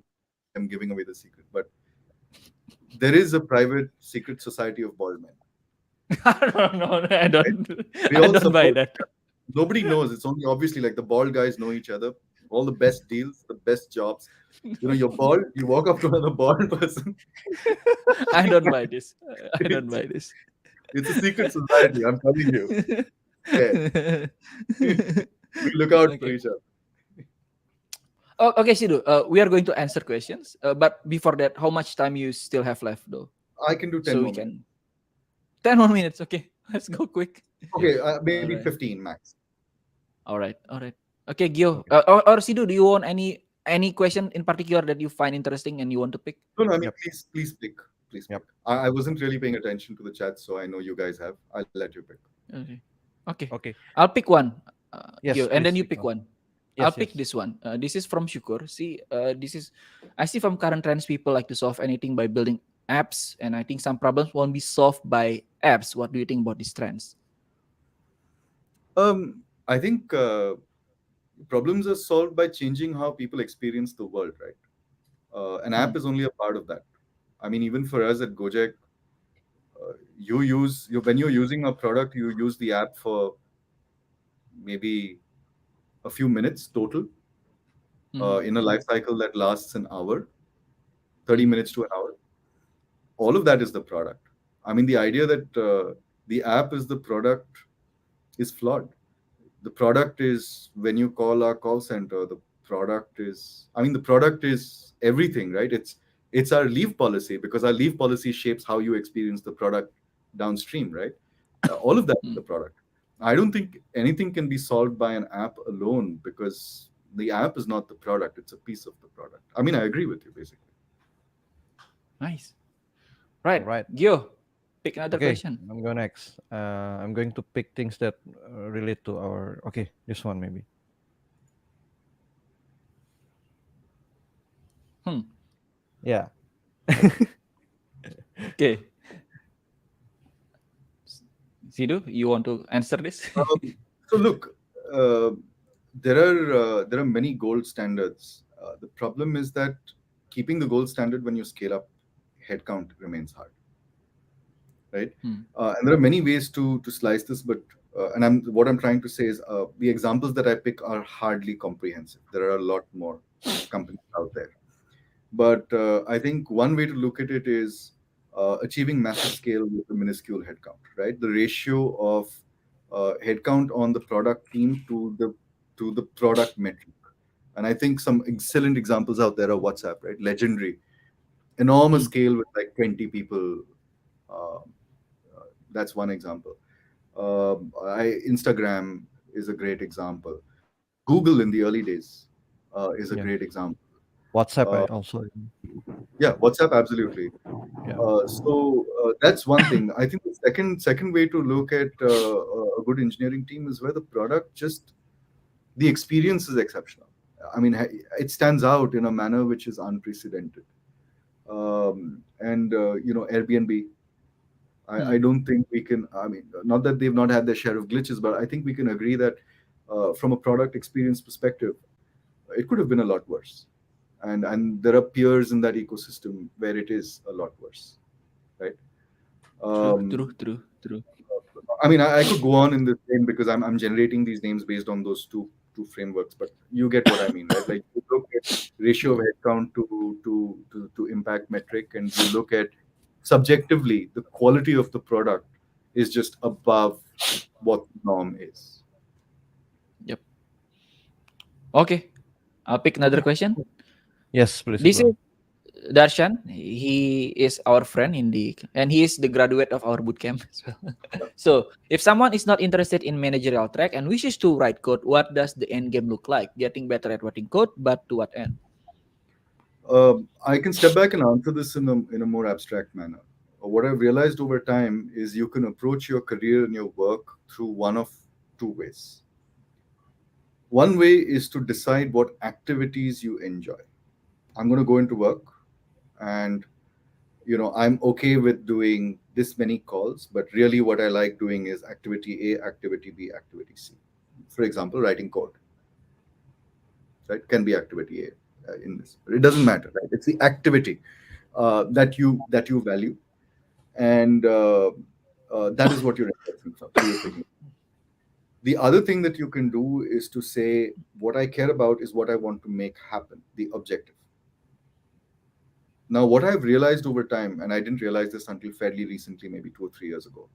Speaker 3: I'm giving away the secret, but there is a private secret society of bald men.
Speaker 2: I don't know.
Speaker 3: Right? We
Speaker 2: I
Speaker 3: all
Speaker 2: don't buy
Speaker 3: support.
Speaker 2: that.
Speaker 3: Nobody knows. It's only obviously like the bald guys know each other. All the best deals, the best jobs. You're bald. You walk up to another bald person.
Speaker 2: I don't buy this. I don't
Speaker 3: It's,
Speaker 2: buy this.
Speaker 3: it's a secret society. I'm telling you. Yeah, we look out for
Speaker 2: Okay.
Speaker 3: each other.
Speaker 2: Oh, okay, Sidu. We are going to answer questions. But before that, how much time you still have left, though?
Speaker 3: I can do 10
Speaker 2: So we
Speaker 3: more minutes.
Speaker 2: can 10 more minutes. Okay, let's go quick.
Speaker 3: Okay,
Speaker 2: All
Speaker 3: maybe
Speaker 2: right.
Speaker 3: 15 max.
Speaker 2: All right. All right. Okay, Gio.
Speaker 1: Okay.
Speaker 2: Or Sidu, do you want any question in particular that you find interesting and you want to pick?
Speaker 3: No, no, I mean,
Speaker 1: Yep.
Speaker 3: please pick. Please pick.
Speaker 1: Yep.
Speaker 3: I wasn't really paying attention to the chat, so I know you guys have. I'll let you pick.
Speaker 2: Okay. Okay.
Speaker 1: Okay.
Speaker 2: I'll pick one,
Speaker 1: Yes,
Speaker 2: Gio, and then
Speaker 1: please
Speaker 2: you
Speaker 1: pick
Speaker 2: pick
Speaker 1: one.
Speaker 2: one. I'll
Speaker 1: Yes,
Speaker 2: pick
Speaker 1: yes.
Speaker 2: this one. This is from Shukur. See, this is I see from current trends people like to solve anything by building apps, and I think some problems won't be solved by apps. What do you think about these trends?
Speaker 3: I think problems are solved by changing how people experience the world, right? An
Speaker 2: Hmm.
Speaker 3: app is only a part of that. I mean, even for us at Gojek, you use you when you're using a product, you use the app for maybe a few minutes total
Speaker 2: Hmm.
Speaker 3: in a life cycle that lasts an hour, 30 minutes to an hour. All of that is the product. I mean, the idea that the app is the product is flawed. The product is when you call our call center, the product is, I mean, the product is everything, right? It's our leave policy because our leave policy shapes how you experience the product downstream, right? All of that is
Speaker 2: Hmm.
Speaker 3: the product. I don't think anything can be solved by an app alone because the app is not the product, it's a piece of the product. I mean, I agree with you basically.
Speaker 2: Nice.
Speaker 1: All
Speaker 2: Right,
Speaker 1: right.
Speaker 2: Gio, pick another
Speaker 1: Okay.
Speaker 2: question.
Speaker 1: I'm go next. I'm going to pick things that relate to our. Okay, this one maybe.
Speaker 2: Hmm.
Speaker 1: Yeah.
Speaker 2: Okay. Sidu, you want to answer this?
Speaker 3: So look, uh, there are many gold standards. The problem is that keeping the gold standard when you scale up headcount remains hard, right?
Speaker 2: Hmm.
Speaker 3: And there are many ways to slice this, but and I'm what I'm trying to say is the examples that I pick are hardly comprehensive. There are a lot more companies out there, but I think one way to look at it is achieving massive scale with a minuscule headcount, right? The ratio of headcount on the product team to the product metric. And I think some excellent examples out there are WhatsApp, right? Legendary, enormous
Speaker 2: Hmm.
Speaker 3: scale with like 20 people. Uh, that's one example. Instagram is a great example. Google in the early days is a
Speaker 1: Yeah.
Speaker 3: great example.
Speaker 1: WhatsApp
Speaker 3: Uh,
Speaker 1: also.
Speaker 3: yeah, WhatsApp absolutely.
Speaker 1: Yeah.
Speaker 3: That's one thing. I think the second way to look at a good engineering team is where the product just the experience is exceptional. I mean, it stands out in a manner which is unprecedented. And Airbnb. I
Speaker 2: Hmm.
Speaker 3: don't think we can. I mean, not that they've not had their share of glitches, but I think we can agree that from a product experience perspective, it could have been a lot worse. And there are peers in that ecosystem where it is a lot worse, right?
Speaker 2: True,
Speaker 3: Um,
Speaker 2: true, true, true.
Speaker 3: I mean, I could go on in this thing because I'm generating these names based on those two frameworks, but you get what I mean, right? Like you look at ratio of headcount to impact metric, and you look at subjectively the quality of the product is just above what the norm is.
Speaker 2: Yep. Okay. I'll pick another
Speaker 1: Okay.
Speaker 2: question.
Speaker 1: Yes, please,
Speaker 2: This is
Speaker 1: Iqbal.
Speaker 2: Darshan. He is our friend in the, and he is the graduate of our bootcamp as well. So, if someone is not interested in managerial track and wishes to write code, what does the end game look like? Getting better at writing code, but to what end?
Speaker 3: I can step back and answer this in a more abstract manner. What I've realized over time is you can approach your career and your work through one of two ways. One way is to decide what activities you enjoy. I'm going to go into work, and I'm okay with doing this many calls, but really what I like doing is activity A, activity B, activity C. For example, writing code, right, can be activity A in this, but it doesn't matter, right? It's the activity that you value, and that is what you're creating. The other thing that you can do is to say, what I care about is what I want to make happen, the objective. Now, what I've realized over time, and I didn't realize this until fairly recently, maybe 2 or 3 years ago,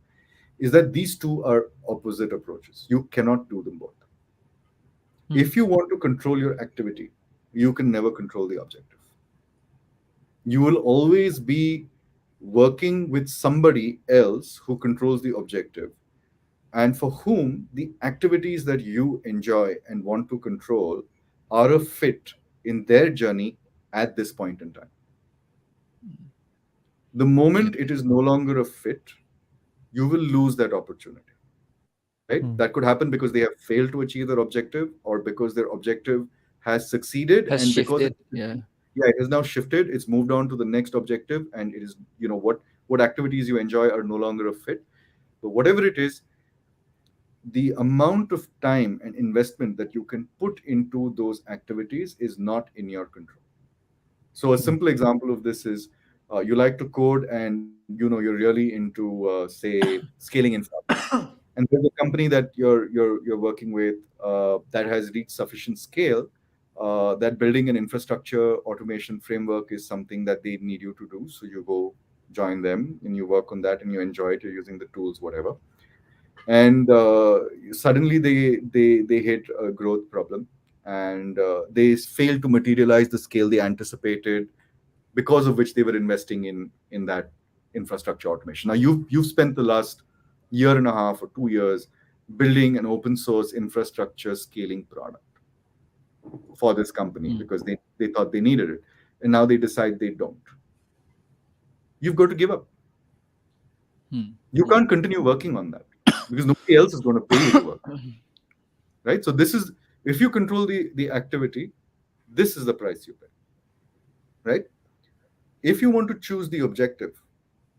Speaker 3: is that these two are opposite approaches. You cannot do them both. If you want to control your activity, you can never control the objective. You will always be working with somebody else who controls the objective, and for whom the activities that you enjoy and want to control are a fit in their journey at this point in time. The moment it is no longer a fit, you will lose that opportunity. Right?
Speaker 1: Hmm.
Speaker 3: That could happen because they have failed to achieve their objective, or because their objective has succeeded,
Speaker 2: Has
Speaker 3: and because
Speaker 2: shifted. Yeah.
Speaker 3: it has now shifted, it's moved on to the next objective, and it is, what activities you enjoy are no longer a fit. But whatever it is, the amount of time and investment that you can put into those activities is not in your control. So a
Speaker 1: Hmm.
Speaker 3: simple example of this is, you like to code, and you're really into, say, scaling infrastructure, and there's a company that you're working with, that has reached sufficient scale, that building an infrastructure automation framework is something that they need you to do. So you go join them and you work on that, and you enjoy it. You're using the tools, whatever, and suddenly they hit a growth problem, and they fail to materialize the scale they anticipated, because of which they were investing in that infrastructure automation. Now you've spent the last year and a half or 2 years building an open source infrastructure scaling product for this company, because they thought they needed it, and now they decide they don't. You've got to give up. You can't continue working on that, because nobody else is going to pay you to work, right? So this is, if you control the activity, this is the price you pay, right? If you want to choose the objective,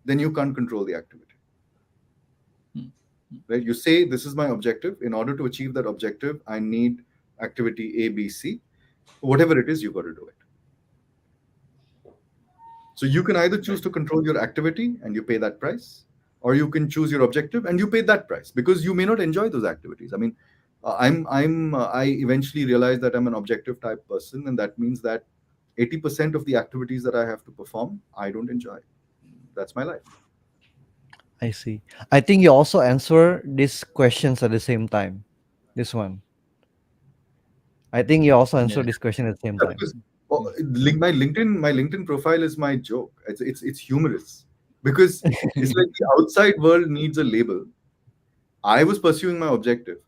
Speaker 3: then you can't control the activity, right? You say, this is my objective. In order to achieve that objective, I need activity A, B, C. Whatever it is, you got to do it. So you can either choose to control your activity and you pay that price, or you can choose your objective and you pay that price, because you may not enjoy those activities. I mean, I eventually realized that I'm an objective type person, and that means that 80% of the activities that I have to perform, I don't enjoy. That's my life.
Speaker 1: I see. I think you also answer these questions at the same time. This one. I think you also answer
Speaker 2: Yeah.
Speaker 1: this question at the same
Speaker 3: Yeah,
Speaker 1: time.
Speaker 3: because my LinkedIn profile is my joke. It's humorous, because it's like the outside world needs a label. I was pursuing my objective.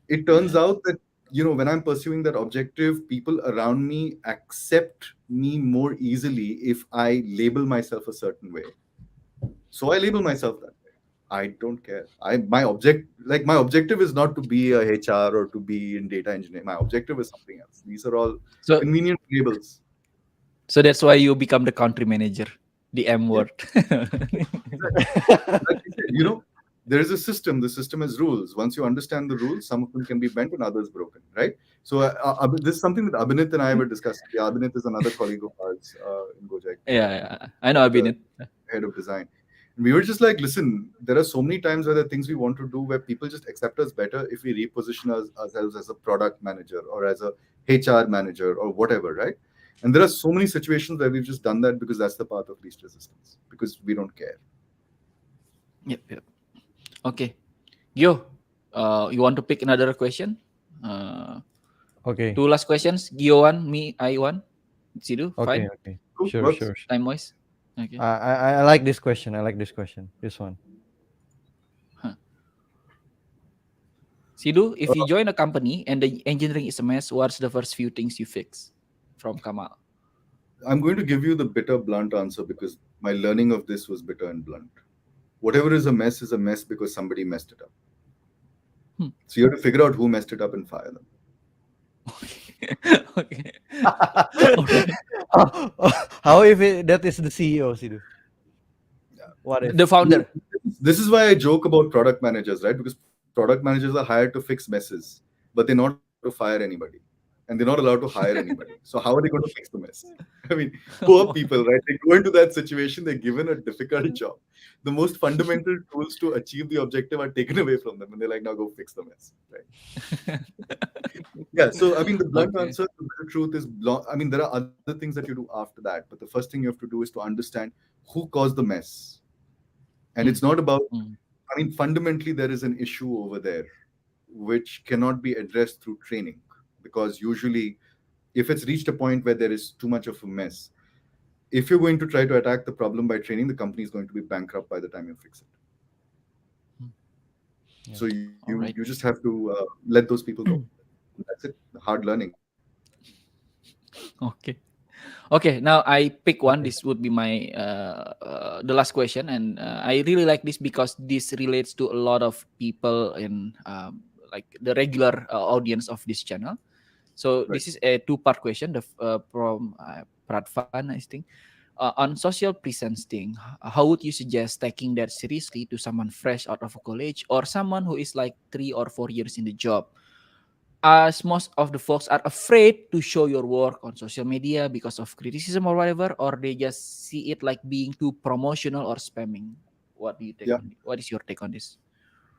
Speaker 3: It turns
Speaker 2: Yeah.
Speaker 3: out that, when I'm pursuing that objective, people around me accept me more easily if I label myself a certain way. So I label myself that way. I don't care. My objective is not to be a HR or to be in data engineering. My objective is something else. These are all
Speaker 2: So
Speaker 3: convenient labels.
Speaker 2: so that's why you become the country manager, the M
Speaker 3: Yeah,
Speaker 2: word.
Speaker 3: exactly. Like I said, there is a system. The system has rules. Once you understand the rules, some of them can be bent and others broken, right? So this is something that Abhinit and I were discussing. Yeah, Abhinit is another colleague of ours in Gojek,
Speaker 2: Yeah, yeah. I know
Speaker 3: the
Speaker 2: Abhinit.
Speaker 3: head of design. And we were just like, listen, there are so many times where there are things we want to do where people just accept us better if we reposition ourselves as a product manager or as a HR manager or whatever, right? And there are so many situations where we've just done that because that's the path of least resistance, because we don't care.
Speaker 2: Yep, yep. Okay. Gio, you want to pick another question?
Speaker 1: Okay.
Speaker 2: Two last questions. Gio one, me, I one. Sidu,
Speaker 1: Okay.
Speaker 2: fine.
Speaker 1: Okay.
Speaker 3: Cool,
Speaker 1: Sure,
Speaker 3: works.
Speaker 1: sure.
Speaker 2: time wise? Okay.
Speaker 1: I like this question. I like this question. This one.
Speaker 2: Huh. Sidu, if you join a company and the engineering is a mess, what's the first few things you fix? From Kamal.
Speaker 3: I'm going to give you the bitter, blunt answer because my learning of this was bitter and blunt. Whatever is a mess because somebody messed it up.
Speaker 2: Hmm.
Speaker 3: So you have to figure out who messed it up and fire them.
Speaker 2: Okay. All right.
Speaker 1: How if that is the CEO, Sidu? What
Speaker 2: The
Speaker 1: if?
Speaker 2: founder.
Speaker 3: This is why I joke about product managers, right? Because product managers are hired to fix messes, but they're not allowed to fire anybody. And they're not allowed to hire anybody. So how are they going to fix the mess? I mean, poor people, right? They go into that situation, they're given a difficult job. The most fundamental tools to achieve the objective are taken away from them, and they're like, now go fix the mess, right? Yeah. So, I mean, the blunt
Speaker 2: Okay.
Speaker 3: answer, the bitter truth is, I mean, there are other things that you do after that, but the first thing you have to do is to understand who caused the mess. And
Speaker 2: Hmm.
Speaker 3: it's not about,
Speaker 2: Hmm.
Speaker 3: I mean, fundamentally, there is an issue over there which cannot be addressed through training because usually, if it's reached a point where there is too much of a mess, if you're going to try to attack the problem by training, the company is going to be bankrupt by the time you fix it.
Speaker 1: Yeah.
Speaker 3: So
Speaker 2: All
Speaker 3: you
Speaker 2: right.
Speaker 3: just have to let those people go. That's it. Hard learning.
Speaker 2: Okay. Okay, now I pick one. This would be my the last question, and I really like this because this relates to a lot of people in like the regular audience of this channel. So
Speaker 3: Right.
Speaker 2: this is a two-part question. From Pradvan, I think, on social presence thing. How would you suggest taking that seriously to someone fresh out of college or someone who is like 3 or 4 years in the job? As most of the folks are afraid to show your work on social media because of criticism or whatever, or they just see it like being too promotional or spamming. What do you take
Speaker 3: Yeah.
Speaker 2: on? What is your take on this?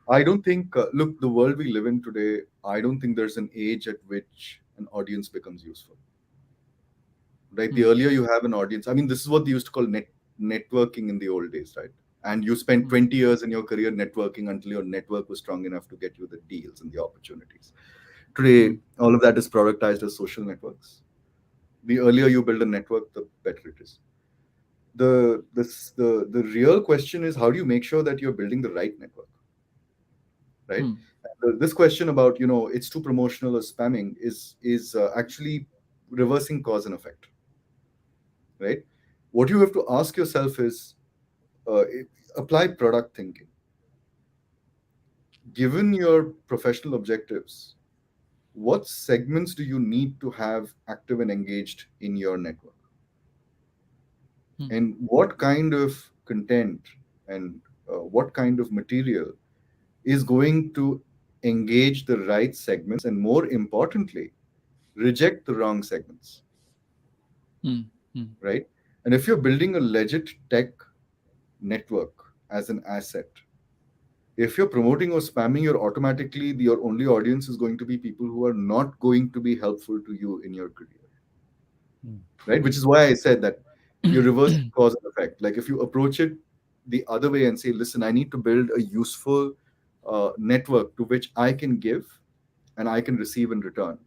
Speaker 3: I don't think, look, the world we live in today, I don't think there's an age at which an audience becomes useful. Right? The
Speaker 2: Hmm.
Speaker 3: earlier you have an audience, I mean, this is what they used to call networking in the old days, right? And you spent
Speaker 2: Hmm.
Speaker 3: 20 years in your career networking until your network was strong enough to get you the deals and the opportunities.
Speaker 2: Hmm.
Speaker 3: Today, all of that is productized as social networks. The earlier you build a network, the better it is. The real question is how do you make sure that you're building the right network, right?
Speaker 2: Hmm.
Speaker 3: This question about it's too promotional or spamming is actually reversing cause and effect, right? What you have to ask yourself is apply product thinking. Given your professional objectives, what segments do you need to have active and engaged in your network?
Speaker 2: Hmm.
Speaker 3: And what kind of content and what kind of material is going to engage the right segments and, more importantly, reject the wrong segments,
Speaker 2: Hmm. Hmm.
Speaker 3: right? And if you're building a legit tech network as an asset, if you're promoting or spamming, you're automatically, your only audience is going to be people who are not going to be helpful to you in your career,
Speaker 1: Mm.
Speaker 3: right? Which is why I said that you're reversing cause and effect. Like if you approach it the other way and say, listen, I need to build a useful network to which I can give and I can receive in return,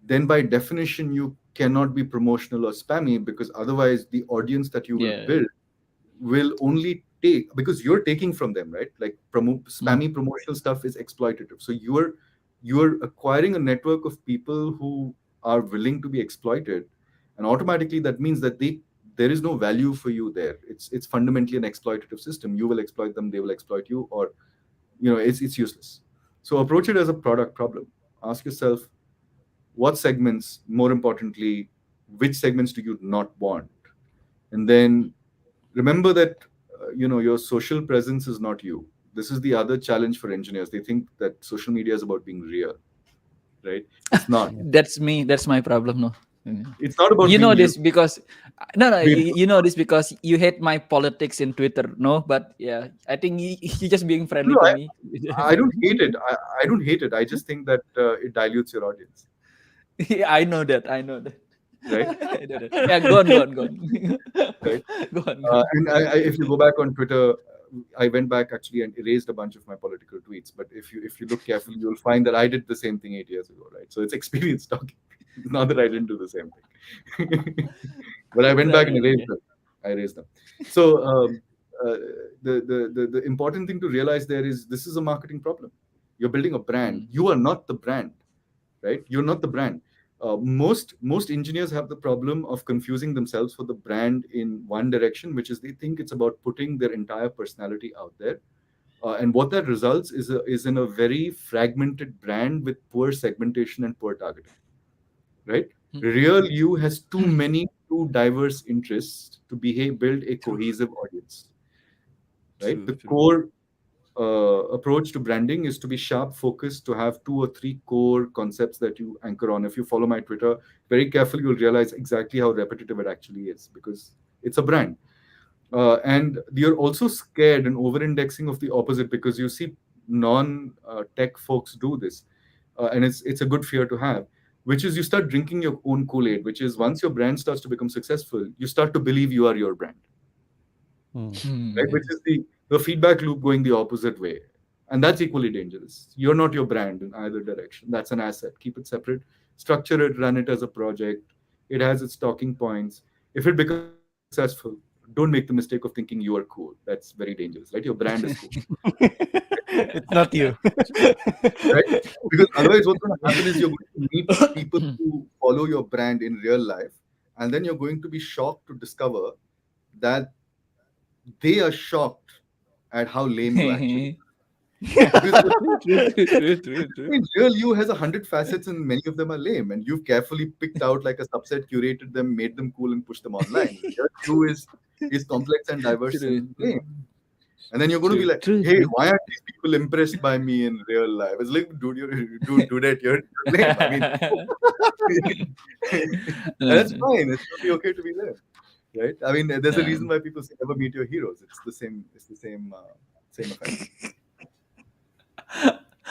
Speaker 3: then by definition you cannot be promotional or spammy, because otherwise the audience that you will
Speaker 2: Yeah.
Speaker 3: build will only take, because you're taking from them, right? Like
Speaker 2: Hmm.
Speaker 3: spammy promotional stuff is exploitative, so you're acquiring a network of people who are willing to be exploited, and automatically that means that there is no value for you there. It's fundamentally an exploitative system. You will exploit them, they will exploit you, or it's useless. So approach it as a product problem. Ask yourself, what segments, more importantly, which segments do you not want? And then remember that your social presence is not you. This is the other challenge for engineers. They think that social media is about being real, right? It's not.
Speaker 1: Yeah.
Speaker 2: That's me. That's my problem. No. Yeah.
Speaker 3: It's not about
Speaker 2: You
Speaker 3: being
Speaker 2: know
Speaker 3: you.
Speaker 2: this because no, no.
Speaker 3: Being,
Speaker 2: You know this because you hate my politics in Twitter. No, but yeah, I think you just being friendly
Speaker 3: no,
Speaker 2: to me.
Speaker 3: I don't hate it. I don't hate it. I just think that it dilutes your audience,
Speaker 2: Yeah, I know that. I know that.
Speaker 3: right?
Speaker 2: I know that. Yeah, go on, go on, go on.
Speaker 3: Right.
Speaker 2: Go on, go on.
Speaker 3: And if you go back on Twitter, I went back actually and erased a bunch of my political tweets. But if you look carefully, you'll find that I did the same thing 8 years ago, right? So it's experience talking. Not that I didn't do the same thing, but I went back and
Speaker 2: Right.
Speaker 3: erased
Speaker 2: Okay.
Speaker 3: them. I erased them. So uh, the important thing to realize there is this is a marketing problem. You're building a brand.
Speaker 2: Mm.
Speaker 3: You are not the brand, right? You're not the brand. Most engineers have the problem of confusing themselves for the brand in one direction, which is they think it's about putting their entire personality out there, and what that results is in a very fragmented brand with poor segmentation and poor targeting, right? Real you has too many, too diverse interests to build a
Speaker 2: True.
Speaker 3: cohesive audience, right?
Speaker 2: True.
Speaker 3: The
Speaker 2: True.
Speaker 3: core approach to branding is to be sharp focused, to have two or three core concepts that you anchor on. If you follow my Twitter very carefully, you'll realize exactly how repetitive it actually is because it's a brand. And you're also scared and over indexing of the opposite because you see non tech folks do this. And it's a good fear to have, which is you start drinking your own Kool-Aid, which is once your brand starts to become successful, you start to believe you are your brand,
Speaker 1: Hmm.
Speaker 3: right? Which is the feedback loop going the opposite way. And that's equally dangerous. You're not your brand in either direction. That's an asset. Keep it separate, structure it, run it as a project. It has its talking points. If it becomes successful, don't make the mistake of thinking you are cool. That's very dangerous, right? Your brand is cool,
Speaker 1: It's not you.
Speaker 3: right? Because otherwise, what's going to happen is you're going to meet people who follow your brand in real life, and then you're going to be shocked to discover that they are shocked at how lame you actually because
Speaker 2: True. True. True. True.
Speaker 3: I
Speaker 2: True.
Speaker 3: mean, real you has 100 facets and many of them are lame, and you've carefully picked out like a subset, curated them, made them cool, and pushed them online. Real you is complex and diverse
Speaker 2: True.
Speaker 3: and lame, and then you're going to be
Speaker 2: True.
Speaker 3: like,
Speaker 2: True.
Speaker 3: "Hey,
Speaker 2: True.
Speaker 3: why aren't these people impressed by me in real life?" It's like, dude, dude, that you're lame. I mean, and that's fine. It's totally okay to be lame, right? I mean, there's a reason why people say never meet your heroes. It's the same. It's the same effect.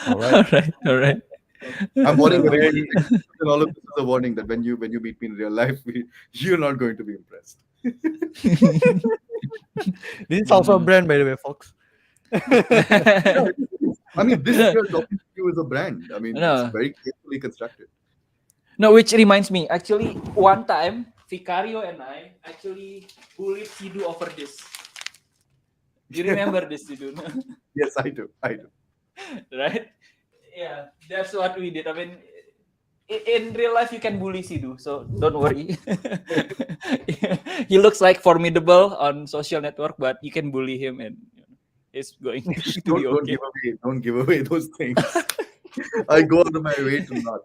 Speaker 1: All right.
Speaker 2: All right. All right.
Speaker 3: I'm warning
Speaker 1: I'm
Speaker 3: everybody.
Speaker 1: very.
Speaker 3: And all of this is a warning that when you meet me in real life, you're not going to be impressed.
Speaker 1: This is also a brand, by the way, folks.
Speaker 3: Yeah, I mean, this we are talking to you is a brand. I mean, it's
Speaker 2: No,
Speaker 3: very carefully constructed.
Speaker 2: no, which reminds me, actually, one time, Vicario and I actually bullied Sidu over this. You remember this, Sidu?
Speaker 3: Yes, I do. I do.
Speaker 2: Right? Yeah, that's what we did. I mean, in real life, you can bully Sidu, so don't worry. He looks like formidable on social network, but you can bully him and it's going to be
Speaker 3: Don't
Speaker 2: okay.
Speaker 3: don't give away those things. I go out of my way to not.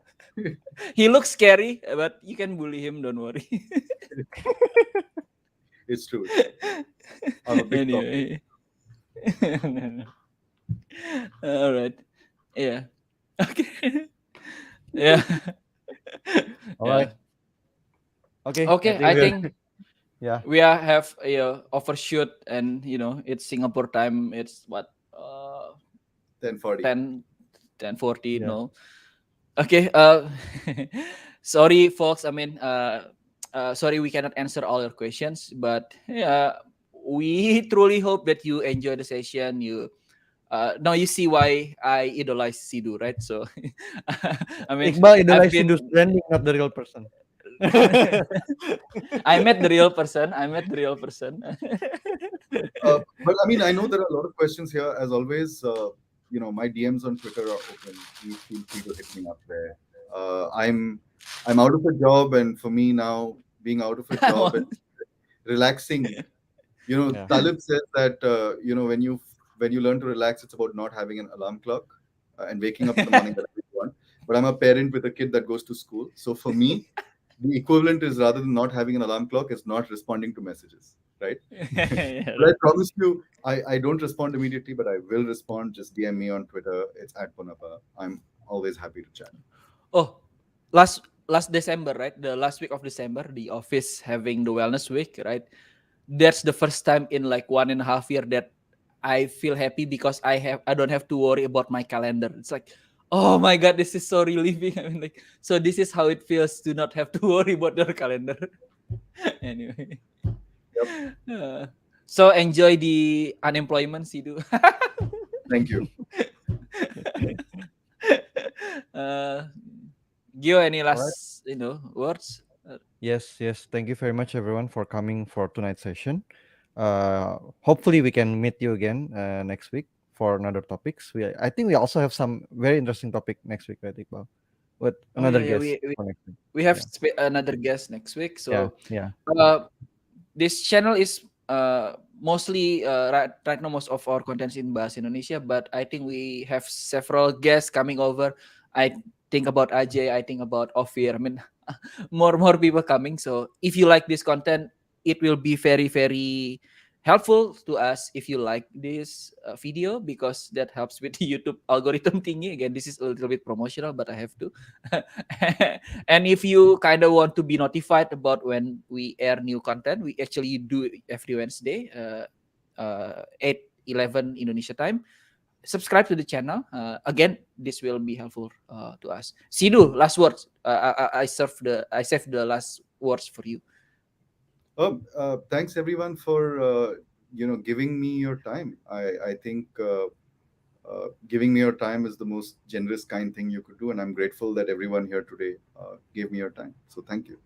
Speaker 2: He looks scary, but you can bully him, don't worry.
Speaker 3: It's true. It's true. I'm a big talker.
Speaker 2: Anyway. All right. Yeah. Okay. Yeah.
Speaker 1: All
Speaker 2: Yeah.
Speaker 1: right. Okay.
Speaker 2: Okay, I think
Speaker 1: Yeah.
Speaker 2: we have overshoot and it's Singapore time. It's what
Speaker 3: 10:40.
Speaker 2: 10:40.
Speaker 1: Yeah.
Speaker 2: No. Okay. Sorry, folks. I mean, sorry we cannot answer all your questions, but yeah, we truly hope that you enjoy the session. Now you see why I idolize Sidu, right? So, I mean,
Speaker 1: Iqbal
Speaker 2: I've
Speaker 1: idolized
Speaker 2: been.
Speaker 1: Sidus branding, not the real person.
Speaker 2: I met the real person. I met the real person.
Speaker 3: But I mean, I know there are a lot of questions here. As always, my DMs on Twitter are open. Please feel free to hit me up there. I'm out of a job, and for me now, being out of a job and relaxing,
Speaker 1: Yeah.
Speaker 3: Talib says that when you learn to relax, it's about not having an alarm clock and waking up in the morning whenever you want. But I'm a parent with a kid that goes to school, so for me, the equivalent is rather than not having an alarm clock, is not responding to messages, right?
Speaker 2: Yeah,
Speaker 3: But I promise you, I don't respond immediately, but I will respond. Just DM me on Twitter. It's at Ponnappa. I'm always happy to chat.
Speaker 2: Oh, last December, right? The last week of December, the office having the wellness week, right? That's the first time in like 1.5 years that I feel happy because I don't have to worry about my calendar. It's like, oh my god, this is so relieving. I mean, like, so this is how it feels to not have to worry about your calendar. Anyway, Uh, so enjoy the unemployment, Sidu.
Speaker 3: Thank you.
Speaker 2: uh, Gio, any
Speaker 1: All right.
Speaker 2: last words?
Speaker 1: Yes, yes. Thank you very much, everyone, for coming for tonight's session. Hopefully, we can meet you again next week for another topics. I think we also have some very interesting topic next week, right, Iqbal? With
Speaker 2: Oh yeah,
Speaker 1: another
Speaker 2: yeah.
Speaker 1: guest
Speaker 2: We
Speaker 1: for next week.
Speaker 2: we have
Speaker 1: Yeah,
Speaker 2: another guest next week.
Speaker 1: yeah,
Speaker 2: So
Speaker 1: yeah.
Speaker 2: uh, this channel is mostly right now most of our contents in bahasa Indonesia, but I think we have several guests coming over. I think about Ajay, I think about Ophir. I mean, more people coming. So if you like this content, it will be very very helpful to us if you like this video, because that helps with the YouTube algorithm thingy. Again, this is a little bit promotional, but I have to. And if you kind of want to be notified about when we air new content, we actually do it every Wednesday, 8:11 Indonesia time. Subscribe to the channel. Again, this will be helpful to us. Sidu, last words. I saved the last words for you.
Speaker 3: Thanks everyone for giving me your time. I think giving me your time is the most generous, kind thing you could do, and I'm grateful that everyone here today gave me your time. So thank you.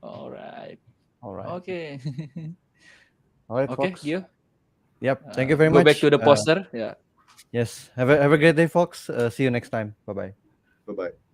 Speaker 2: All right.
Speaker 1: All right.
Speaker 2: Okay.
Speaker 1: All right,
Speaker 2: Okay,
Speaker 1: folks.
Speaker 2: you
Speaker 1: Yep. Thank you very
Speaker 2: go back
Speaker 1: much.
Speaker 2: to the poster. Yeah.
Speaker 1: Yes. Have a great day, folks. See you next time. Bye bye.
Speaker 3: Bye bye.